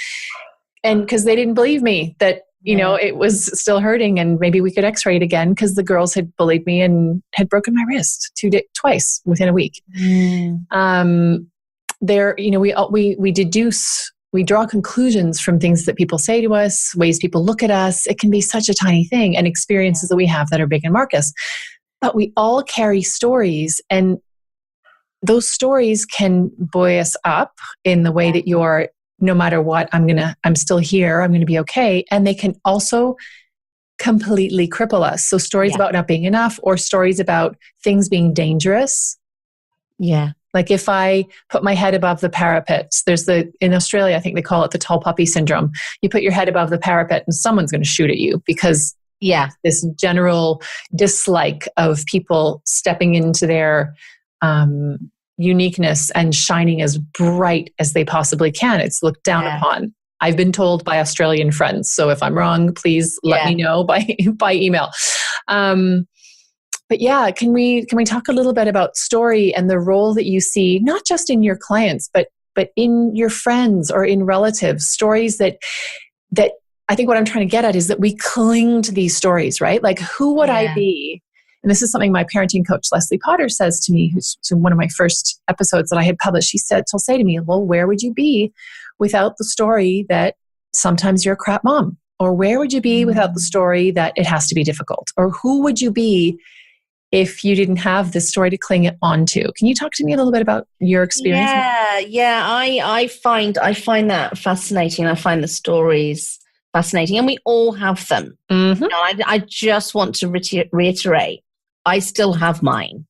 And because they didn't believe me that, it was still hurting and maybe we could x-ray it again because the girls had bullied me and had broken my wrist twice within a week. We deduce, we draw conclusions from things that people say to us, ways people look at us. It can be such a tiny thing, and experiences that we have that are big and mark us. But we all carry stories, and those stories can buoy us up in the way that you're, no matter what, I'm still here, I'm going to be okay. And they can also completely cripple us. So stories about not being enough, or stories about things being dangerous. Yeah. Like if I put my head above the parapet, in Australia, I think they call it the tall poppy syndrome. You put your head above the parapet and someone's going to shoot at you because this general dislike of people stepping into their, uniqueness and shining as bright as they possibly can. It's looked down upon. I've been told by Australian friends. So if I'm wrong, please let me know by email. But can we talk a little bit about story and the role that you see, not just in your clients, but in your friends or in relatives, stories that I think what I'm trying to get at is that we cling to these stories, right? Like who would I be? And this is something my parenting coach, Leslie Potter, says to me, who's in one of my first episodes that I had published. She'll say to me, well, where would you be without the story that sometimes you're a crap mom? Or where would you be without the story that it has to be difficult? Or who would you be if you didn't have this story to cling onto? Can you talk to me a little bit about your experience? I find that fascinating. I find the stories fascinating, and we all have them. I just want to reiterate, I still have mine.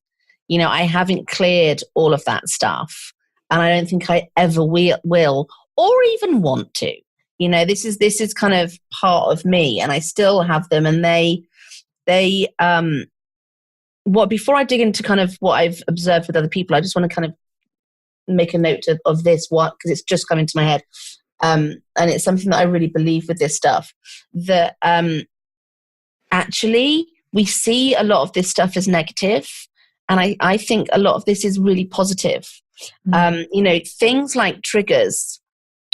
I haven't cleared all of that stuff, and I don't think I ever will or even want to. This is kind of part of me, and I still have them. And before I dig into kind of what I've observed with other people, I just want to kind of make a note of this one, because it's just come into my head. And it's something that I really believe with this stuff, that actually we see a lot of this stuff as negative. And I think a lot of this is really positive. Things like triggers,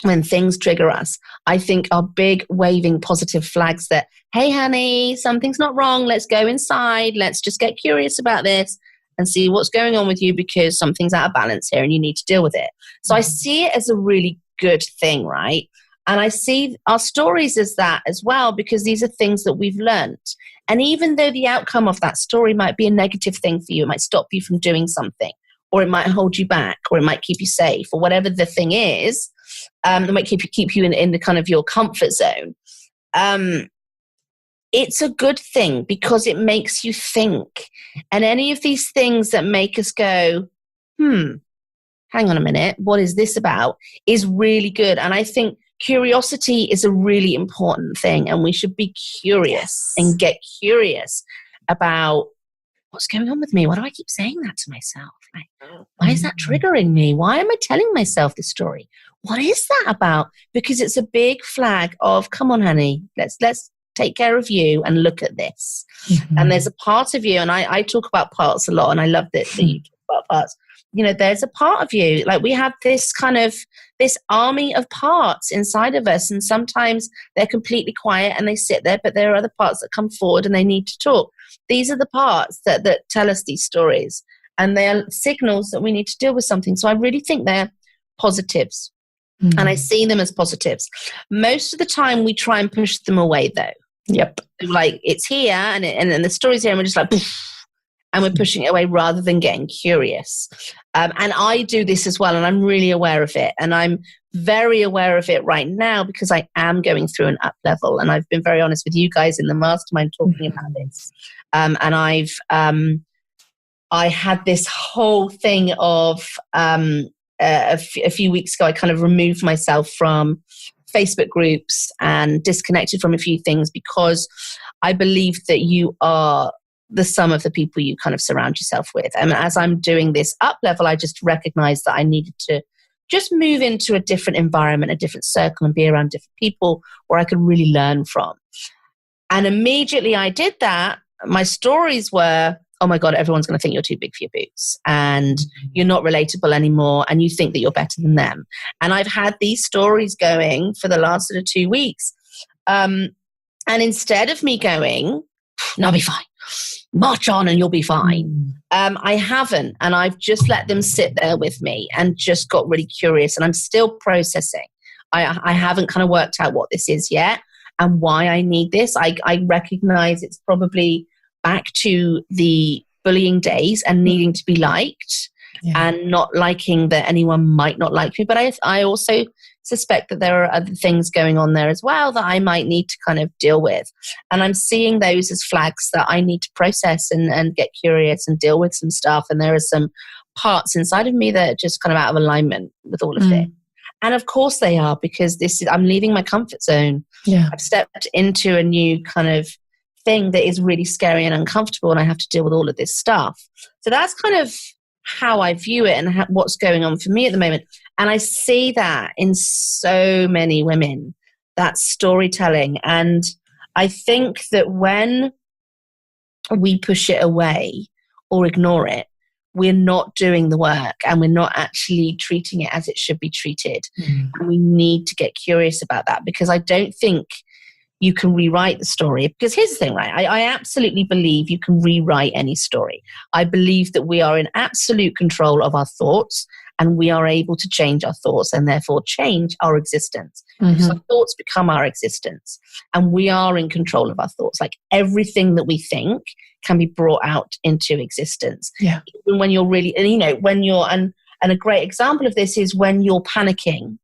when things trigger us, I think are big waving positive flags that, hey, honey, something's not wrong. Let's go inside. Let's just get curious about this and see what's going on with you, because something's out of balance here and you need to deal with it. So I see it as a really good thing, right? And I see our stories as that as well, because these are things that we've learned. And even though the outcome of that story might be a negative thing for you, it might stop you from doing something, or it might hold you back, or it might keep you safe, or whatever the thing is, it might keep you in the kind of your comfort zone. It's a good thing because it makes you think. And any of these things that make us go, hang on a minute, what is this about, is really good. And I think curiosity is a really important thing, and we should be curious and get curious about what's going on with me. Why do I keep saying that to myself? Why is that triggering me? Why am I telling myself this story? What is that about? Because it's a big flag of, come on, honey, let's take care of you and look at this. And there's a part of you, and I talk about parts a lot, and I love that you talk about parts. There's a part of you, like we have this army of parts inside of us, and sometimes they're completely quiet and they sit there, but there are other parts that come forward and they need to talk. These are the parts that tell us these stories, and they are signals that we need to deal with something. So I really think they're positives, and I see them as positives. Most of the time we try and push them away though. Yep. Like it's here and the story's here, and we're just like, poof. and we're pushing it away rather than getting curious. And I do this as well, and I'm really aware of it. And I'm very aware of it right now because I am going through an up level. And I've been very honest with you guys in the mastermind talking about this. And I had this whole thing of a few weeks ago, I kind of removed myself from Facebook groups and disconnected from a few things because I believe that you are the sum of the people you kind of surround yourself with. And as I'm doing this up level, I just recognized that I needed to just move into a different environment, a different circle, and be around different people where I could really learn from. And immediately I did that. My stories were, oh my God, everyone's going to think you're too big for your boots and you're not relatable anymore and you think that you're better than them. And I've had these stories going for the last sort of 2 weeks. And instead of me going, no, I'll be fine, march on and you'll be fine. I haven't. And I've just let them sit there with me and just got really curious. And I'm still processing. I haven't kind of worked out what this is yet and why I need this. I recognize it's probably back to the bullying days and needing to be liked and not liking that anyone might not like me. But I also suspect that there are other things going on there as well that I might need to kind of deal with. And I'm seeing those as flags that I need to process and get curious and deal with some stuff. And there are some parts inside of me that are just kind of out of alignment with all of it. And of course they are, because I'm leaving my comfort zone. Yeah. I've stepped into a new kind of thing that is really scary and uncomfortable, and I have to deal with all of this stuff. So that's kind of how I view it and what's going on for me at the moment. And I see that in so many women, that storytelling. And I think that when we push it away or ignore it, we're not doing the work and we're not actually treating it as it should be treated. And we need to get curious about that, because I don't think you can rewrite the story. Because here's the thing, right? I absolutely believe you can rewrite any story. I believe that we are in absolute control of our thoughts, and we are able to change our thoughts and therefore change our existence. Because our thoughts become our existence, and we are in control of our thoughts. Like everything that we think can be brought out into existence. Yeah. Even when you're really, and you know, when you're, and a great example of this is when you're panicking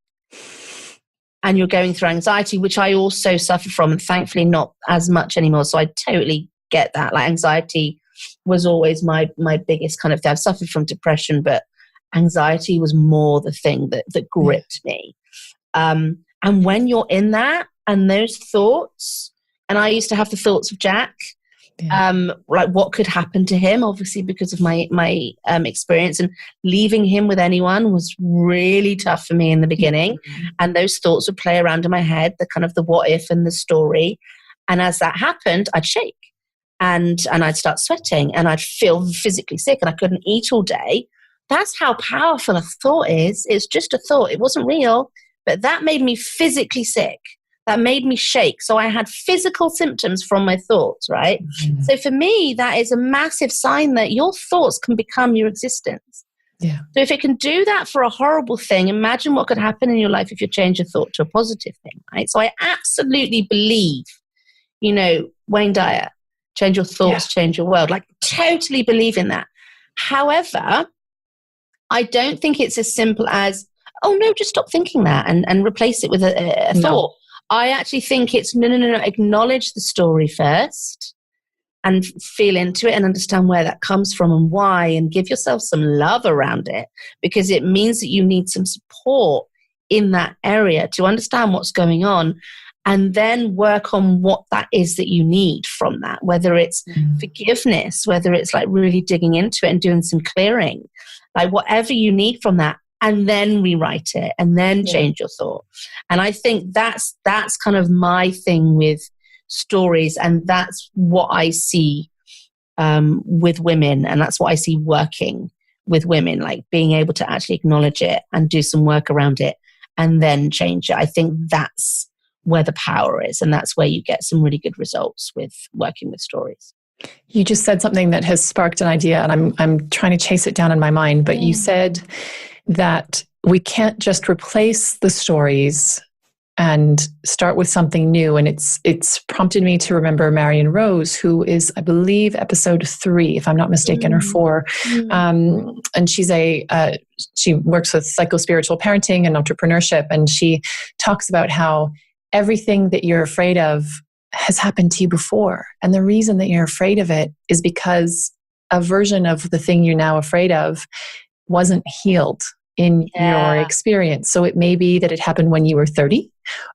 and you're going through anxiety, which I also suffer from, and thankfully not as much anymore. So I totally get that. Like anxiety was always my biggest kind of thing. I've suffered from depression, but anxiety was more the thing that gripped me. And when you're in that and those thoughts, and I used to have the thoughts of Jack, like what could happen to him, obviously because of my experience, and leaving him with anyone was really tough for me in the beginning. And those thoughts would play around in my head, the kind of the what if and the story. And as that happened, I'd shake and I'd start sweating and I'd feel physically sick and I couldn't eat all day. That's how powerful a thought is. It's just a thought. It wasn't real, but that made me physically sick. That made me shake. So I had physical symptoms from my thoughts, right? So for me, that is a massive sign that your thoughts can become your existence. Yeah. So if it can do that for a horrible thing, imagine what could happen in your life if you change a thought to a positive thing, right? So I absolutely believe, you know, Wayne Dyer, change your thoughts, change your world. Like totally believe in that. However, I don't think it's as simple as, oh no, just stop thinking that and replace it with a thought. I actually think it's no. Acknowledge the story first and feel into it and understand where that comes from and why, and give yourself some love around it, because it means that you need some support in that area to understand what's going on, and then work on what that is that you need from that, whether it's forgiveness, whether it's like really digging into it and doing some clearing, like whatever you need from that. And then rewrite it and then change your thought. And I think that's kind of my thing with stories. And that's what I see with women. And that's what I see working with women, like being able to actually acknowledge it and do some work around it and then change it. I think that's where the power is. And that's where you get some really good results with working with stories. You just said something that has sparked an idea, and I'm trying to chase it down in my mind. But you said that we can't just replace the stories and start with something new. And it's prompted me to remember Marion Rose, who is, I believe, episode 3, if I'm not mistaken, or 4. And she's she works with psychospiritual parenting and entrepreneurship. And she talks about how everything that you're afraid of has happened to you before. And the reason that you're afraid of it is because a version of the thing you're now afraid of wasn't healed in your experience. So it may be that it happened when you were 30,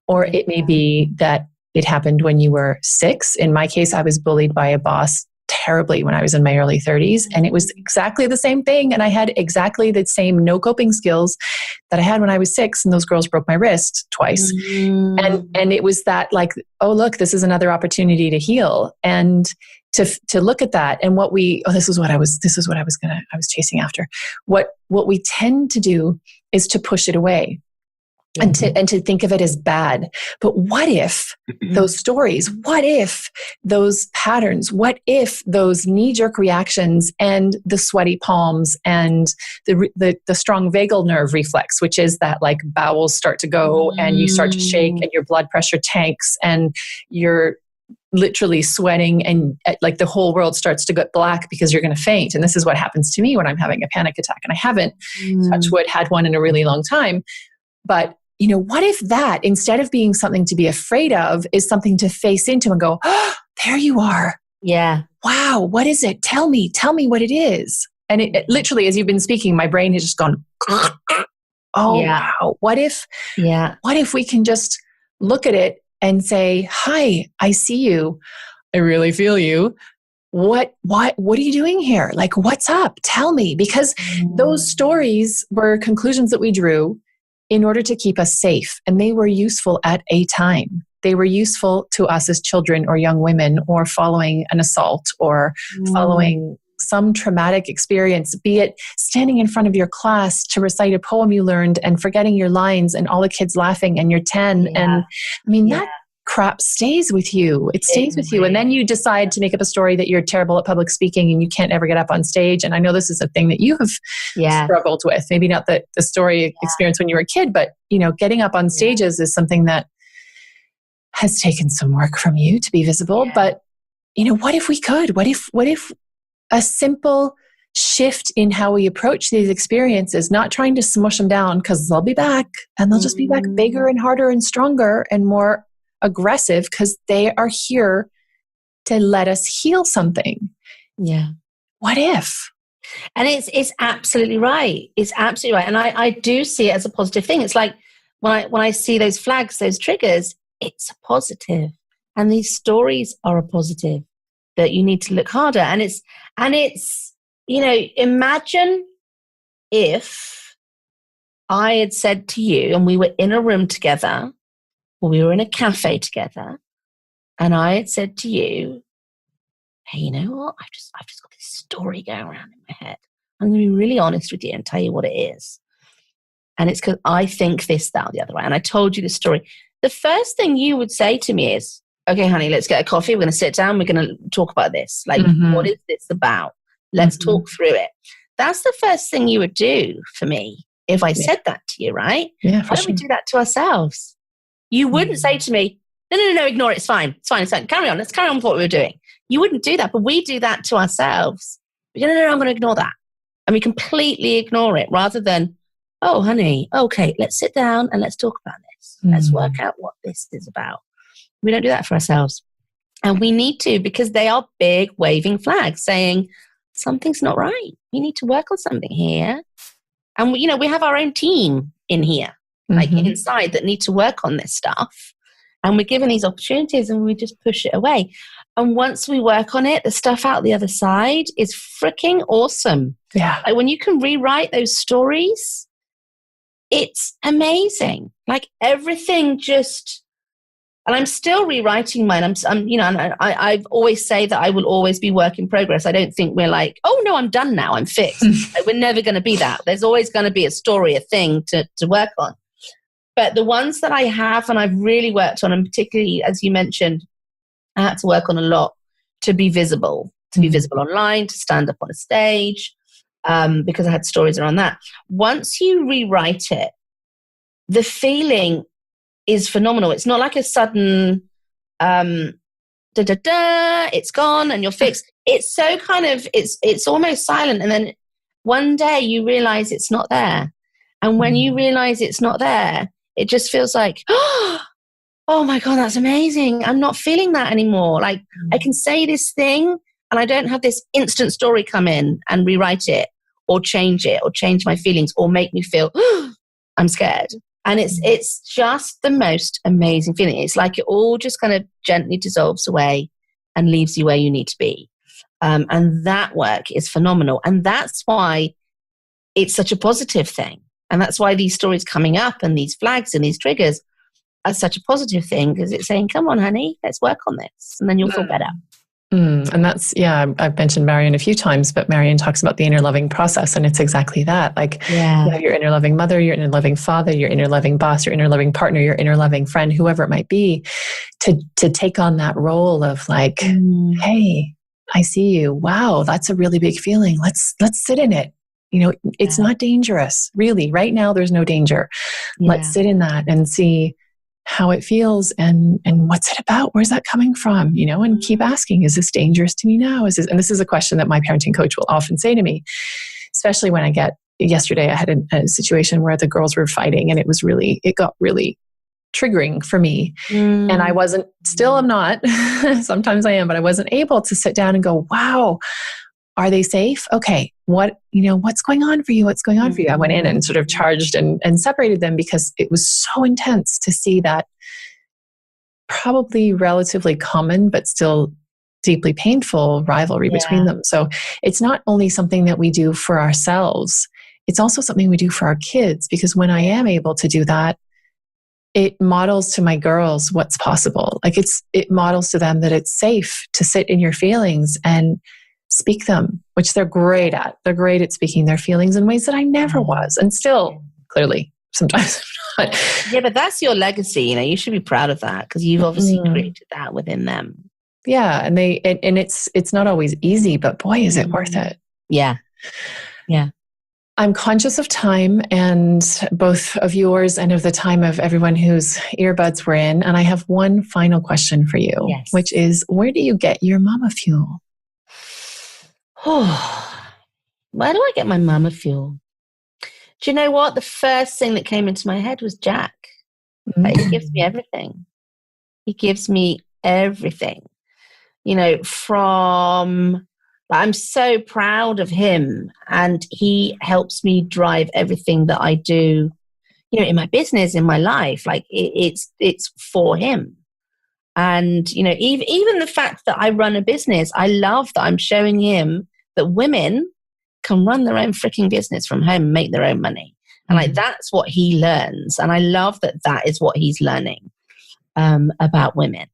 or it may be that it happened when you were 6. In my case, I was bullied by a boss terribly when I was in my early 30s, and it was exactly the same thing. And I had exactly the same no coping skills that I had when I was 6, and those girls broke my wrist twice. And it was that, like, oh, look, this is another opportunity to heal. And to look at that, and this is what I was chasing after. What we tend to do is to push it away and to think of it as bad. But what if those stories, what if those patterns, what if those knee-jerk reactions and the sweaty palms and the strong vagal nerve reflex, which is that, like, bowels start to go and you start to shake and your blood pressure tanks and you're literally sweating and like the whole world starts to get black because you're going to faint. And this is what happens to me when I'm having a panic attack. And I haven't, touch wood, had one in a really long time. But, you know, what if that, instead of being something to be afraid of, is something to face into and go, oh, there you are. Yeah. Wow. What is it? Tell me what it is. And it literally, as you've been speaking, my brain has just gone, oh, wow. What if we can just look at it and say, hi, I see you. I really feel you. What are you doing here? Like, what's up? Tell me. Because those stories were conclusions that we drew in order to keep us safe. And they were useful at a time. They were useful to us as children or young women, or following an assault, or following some traumatic experience, be it standing in front of your class to recite a poem you learned and forgetting your lines and all the kids laughing and you're 10. And I mean, that crap stays with you. It stays with you. And then you decide to make up a story that you're terrible at public speaking and you can't ever get up on stage. And I know this is a thing that you have struggled with. Maybe not the story experience when you were a kid, but, you know, getting up on stages is something that has taken some work from you to be visible. But, you know, what if we could? What if a simple shift in how we approach these experiences, not trying to smush them down, because they'll be back and they'll just be back bigger and harder and stronger and more aggressive, because they are here to let us heal something. Yeah. What if? And it's absolutely right. It's absolutely right. And I do see it as a positive thing. It's like when I see those flags, those triggers, it's a positive. And these stories are a positive, that you need to look harder. And it's, you know, imagine if I had said to you, and we were in a room together, or we were in a cafe together, and I had said to you, hey, you know what? I've just got this story going around in my head. I'm going to be really honest with you and tell you what it is. And it's because I think this, that, or the other way. And I told you the story. The first thing you would say to me is, okay, honey, let's get a coffee. We're going to sit down. We're going to talk about this. Like, what is this about? Let's talk through it. That's the first thing you would do for me if I said that to you, right? Yeah, why don't we do that to ourselves? You wouldn't say to me, no, ignore it. It's fine. Carry on. Let's carry on with what we were doing. You wouldn't do that, but we do that to ourselves. We go, no, I'm going to ignore that. And we completely ignore it, rather than, oh, honey, okay, let's sit down and let's talk about this. Let's work out what this is about. We don't do that for ourselves. And we need to, because they are big waving flags saying something's not right. We need to work on something here. And we have our own team in here, like inside, that need to work on this stuff. And we're given these opportunities and we just push it away. And once we work on it, the stuff out the other side is freaking awesome. Yeah. Like when you can rewrite those stories, it's amazing. Like everything just... And I'm still rewriting mine. I always say that I will always be work in progress. I don't think we're like, oh no, I'm done now, I'm fixed. Like, we're never going to be that. There's always going to be a story, a thing to work on. But the ones that I have and I've really worked on, and particularly, as you mentioned, I had to work on a lot to be visible online, to stand up on a stage, because I had stories around that. Once you rewrite it, the feeling is phenomenal. It's not like a sudden it's gone and you're fixed. It's so kind of, it's almost silent. And then one day you realize it's not there. And when you realize it's not there, it just feels like, oh my God, that's amazing. I'm not feeling that anymore. Like I can say this thing and I don't have this instant story come in and rewrite it or change my feelings or make me feel, I'm scared. And it's just the most amazing feeling. It's like it all just kind of gently dissolves away and leaves you where you need to be. And that work is phenomenal. And that's why it's such a positive thing. And that's why these stories coming up and these flags and these triggers are such a positive thing, because it's saying, come on, honey, let's work on this. And then you'll feel better. And that's, I've mentioned Marion a few times, but Marion talks about the inner loving process. And it's exactly that. Like you have your inner loving mother, your inner loving father, your inner loving boss, your inner loving partner, your inner loving friend, whoever it might be, to take on that role of like, hey, I see you. Wow, that's a really big feeling. Let's sit in it. You know, it's not dangerous. Really, right now, there's no danger. Let's sit in that and see how it feels and what's it about? Where's that coming from? You know, and keep asking, is this dangerous to me now? And this is a question that my parenting coach will often say to me, especially when yesterday I had a situation where the girls were fighting and it got really triggering for me. And I I'm not, sometimes I am, but I wasn't able to sit down and go, wow, are they safe? Okay. What's going on for you? What's going on for you? I went in and sort of charged and separated them because it was so intense to see that probably relatively common, but still deeply painful rivalry between them. So it's not only something that we do for ourselves, it's also something we do for our kids, because when I am able to do that, it models to my girls what's possible. Like it models to them that it's safe to sit in your feelings and speak them, which they're great at. They're great at speaking their feelings in ways that I never was, and still clearly sometimes I'm not. Yeah, but that's your legacy. You know, you should be proud of that because you've obviously created that within them. Yeah, and it's not always easy, but boy, is it worth it. Yeah. I'm conscious of time, and both of yours and of the time of everyone whose earbuds were in. And I have one final question for you, which is, where do you get your MamaFuel? Where do I get my MamaFuel? Do you know what? The first thing that came into my head was Jack. Like, he gives me everything. He gives me everything. You know, I'm so proud of him, and he helps me drive everything that I do, you know, in my business, in my life. Like it's for him. And, you know, even the fact that I run a business, I love that I'm showing him that women can run their own freaking business from home and make their own money. And like, that's what he learns. And I love that is what he's learning about women.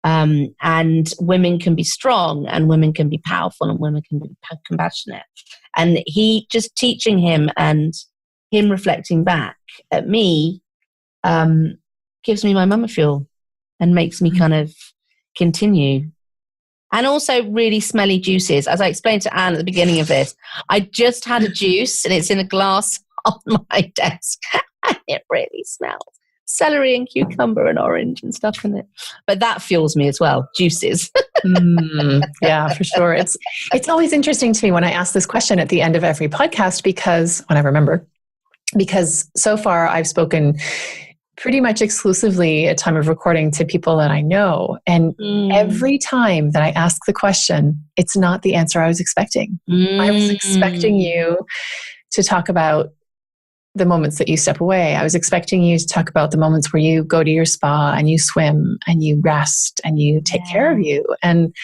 And women can be strong, and women can be powerful, and women can be compassionate. And he just teaching him and him reflecting back at me gives me my MamaFuel and makes me kind of continue. And also really smelly juices. As I explained to Anne at the beginning of this, I just had a juice and it's in a glass on my desk and it really smells. Celery and cucumber and orange and stuff in it. But that fuels me as well, juices. Yeah, for sure. It's always interesting to me when I ask this question at the end of every podcast, because so far I've spoken pretty much exclusively at time of recording to people that I know. And every time that I ask the question, it's not the answer I was expecting. I was expecting you to talk about the moments that you step away. I was expecting you to talk about the moments where you go to your spa and you swim and you rest and you take care of you. And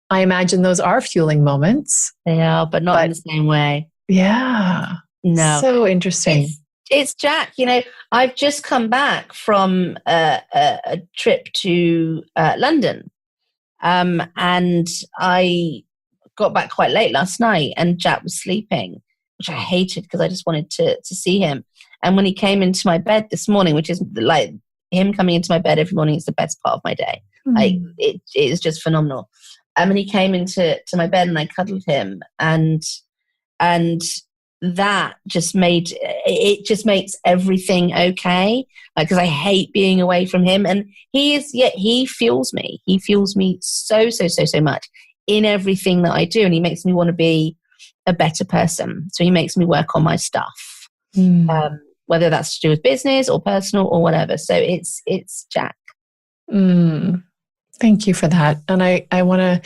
I imagine those are fueling moments. They are, but not in the same way. Yeah. No. So interesting. It's Jack. You know, I've just come back from a trip to London. And I got back quite late last night and Jack was sleeping, which I hated because I just wanted to see him. And when he came into my bed this morning, which is like him coming into my bed every morning is the best part of my day. Like it is just phenomenal. And he came into my bed and I cuddled him and that just makes everything okay. Like, because I hate being away from him, and he fuels me. He fuels me so much in everything that I do, and he makes me want to be a better person. So he makes me work on my stuff, whether that's to do with business or personal or whatever. So it's Jack. Thank you for that, and I want to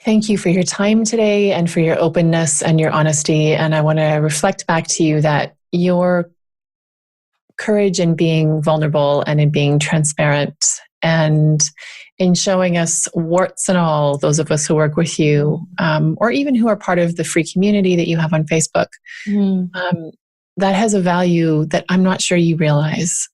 thank you for your time today and for your openness and your honesty. And I want to reflect back to you that your courage in being vulnerable and in being transparent and in showing us warts and all, those of us who work with you, or even who are part of the free community that you have on Facebook, that has a value that I'm not sure you realize.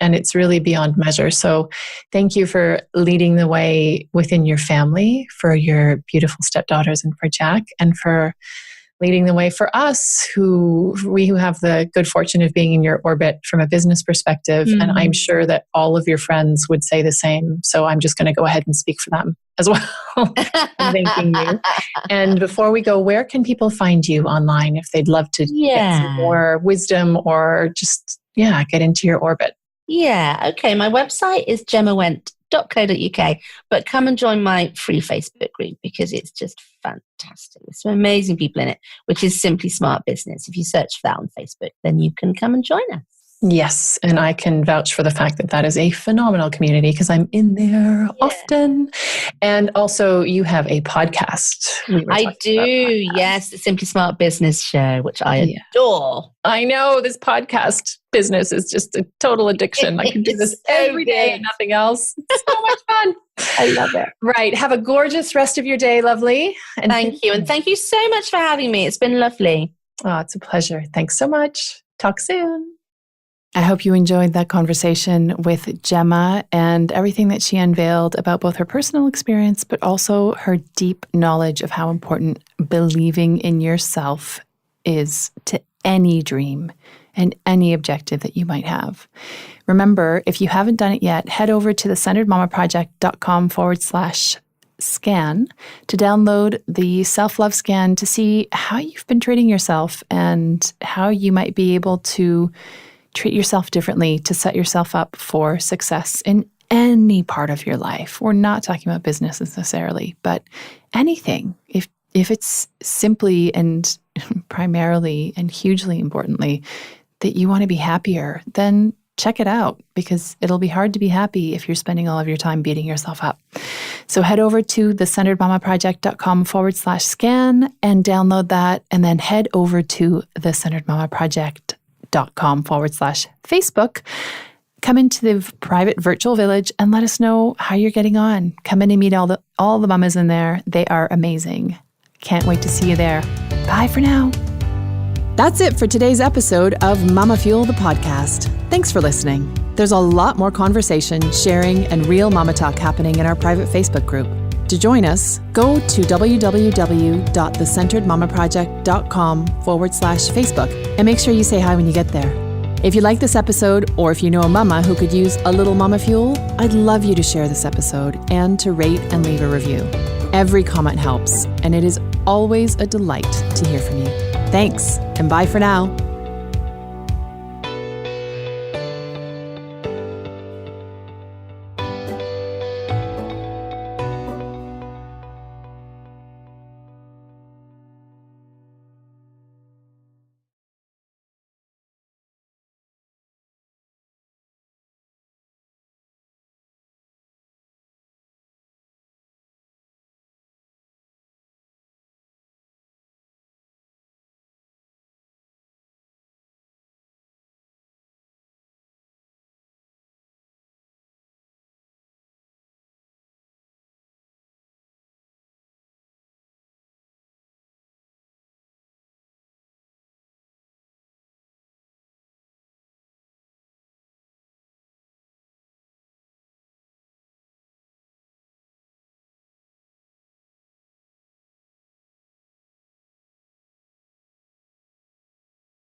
And it's really beyond measure. So thank you for leading the way within your family, for your beautiful stepdaughters and for Jack, and for leading the way for us who have the good fortune of being in your orbit from a business perspective. And I'm sure that all of your friends would say the same. So I'm just going to go ahead and speak for them as well. Thanking you. And before we go, where can people find you online if they'd love to get some more wisdom or just, get into your orbit? Yeah. Okay. My website is GemmaWent.co.uk, but come and join my free Facebook group because it's just fantastic. There's some amazing people in it, which is Simply Smart Business. If you search for that on Facebook, then you can come and join us. Yes. And I can vouch for the fact that that is a phenomenal community because I'm in there often. And also you have a podcast. I do. Yes. The Simply Smart Business Show, which I adore. I know this podcast business is just a total addiction. I can do this every day and nothing else. It's so much fun. I love it. Right. Have a gorgeous rest of your day, lovely. And thank you. And thank you so much for having me. It's been lovely. Oh, it's a pleasure. Thanks so much. Talk soon. I hope you enjoyed that conversation with Gemma and everything that she unveiled about both her personal experience, but also her deep knowledge of how important believing in yourself is to any dream and any objective that you might have. Remember, if you haven't done it yet, head over to thecenteredmamaproject.com/scan to download the self-love scan to see how you've been treating yourself and how you might be able to treat yourself differently to set yourself up for success in any part of your life. We're not talking about business necessarily, but anything. If it's simply and primarily and hugely importantly that you want to be happier, then check it out because it'll be hard to be happy if you're spending all of your time beating yourself up. So head over to thecenteredmamaproject.com/scan and download that, and then head over to thecenteredmamaproject.com/Facebook. Come into the private virtual village and let us know how you're getting on. Come in and meet all the mamas in there. They are amazing. Can't wait to see you there. Bye for now. That's it for today's episode of MamaFuel, the podcast. Thanks for listening. There's a lot more conversation, sharing, and real mama talk happening in our private Facebook group. To join us, go to www.thecenteredmamaproject.com/Facebook and make sure you say hi when you get there. If you like this episode, or if you know a mama who could use a little mama fuel, I'd love you to share this episode and to rate and leave a review. Every comment helps, and it is always a delight to hear from you. Thanks, and bye for now.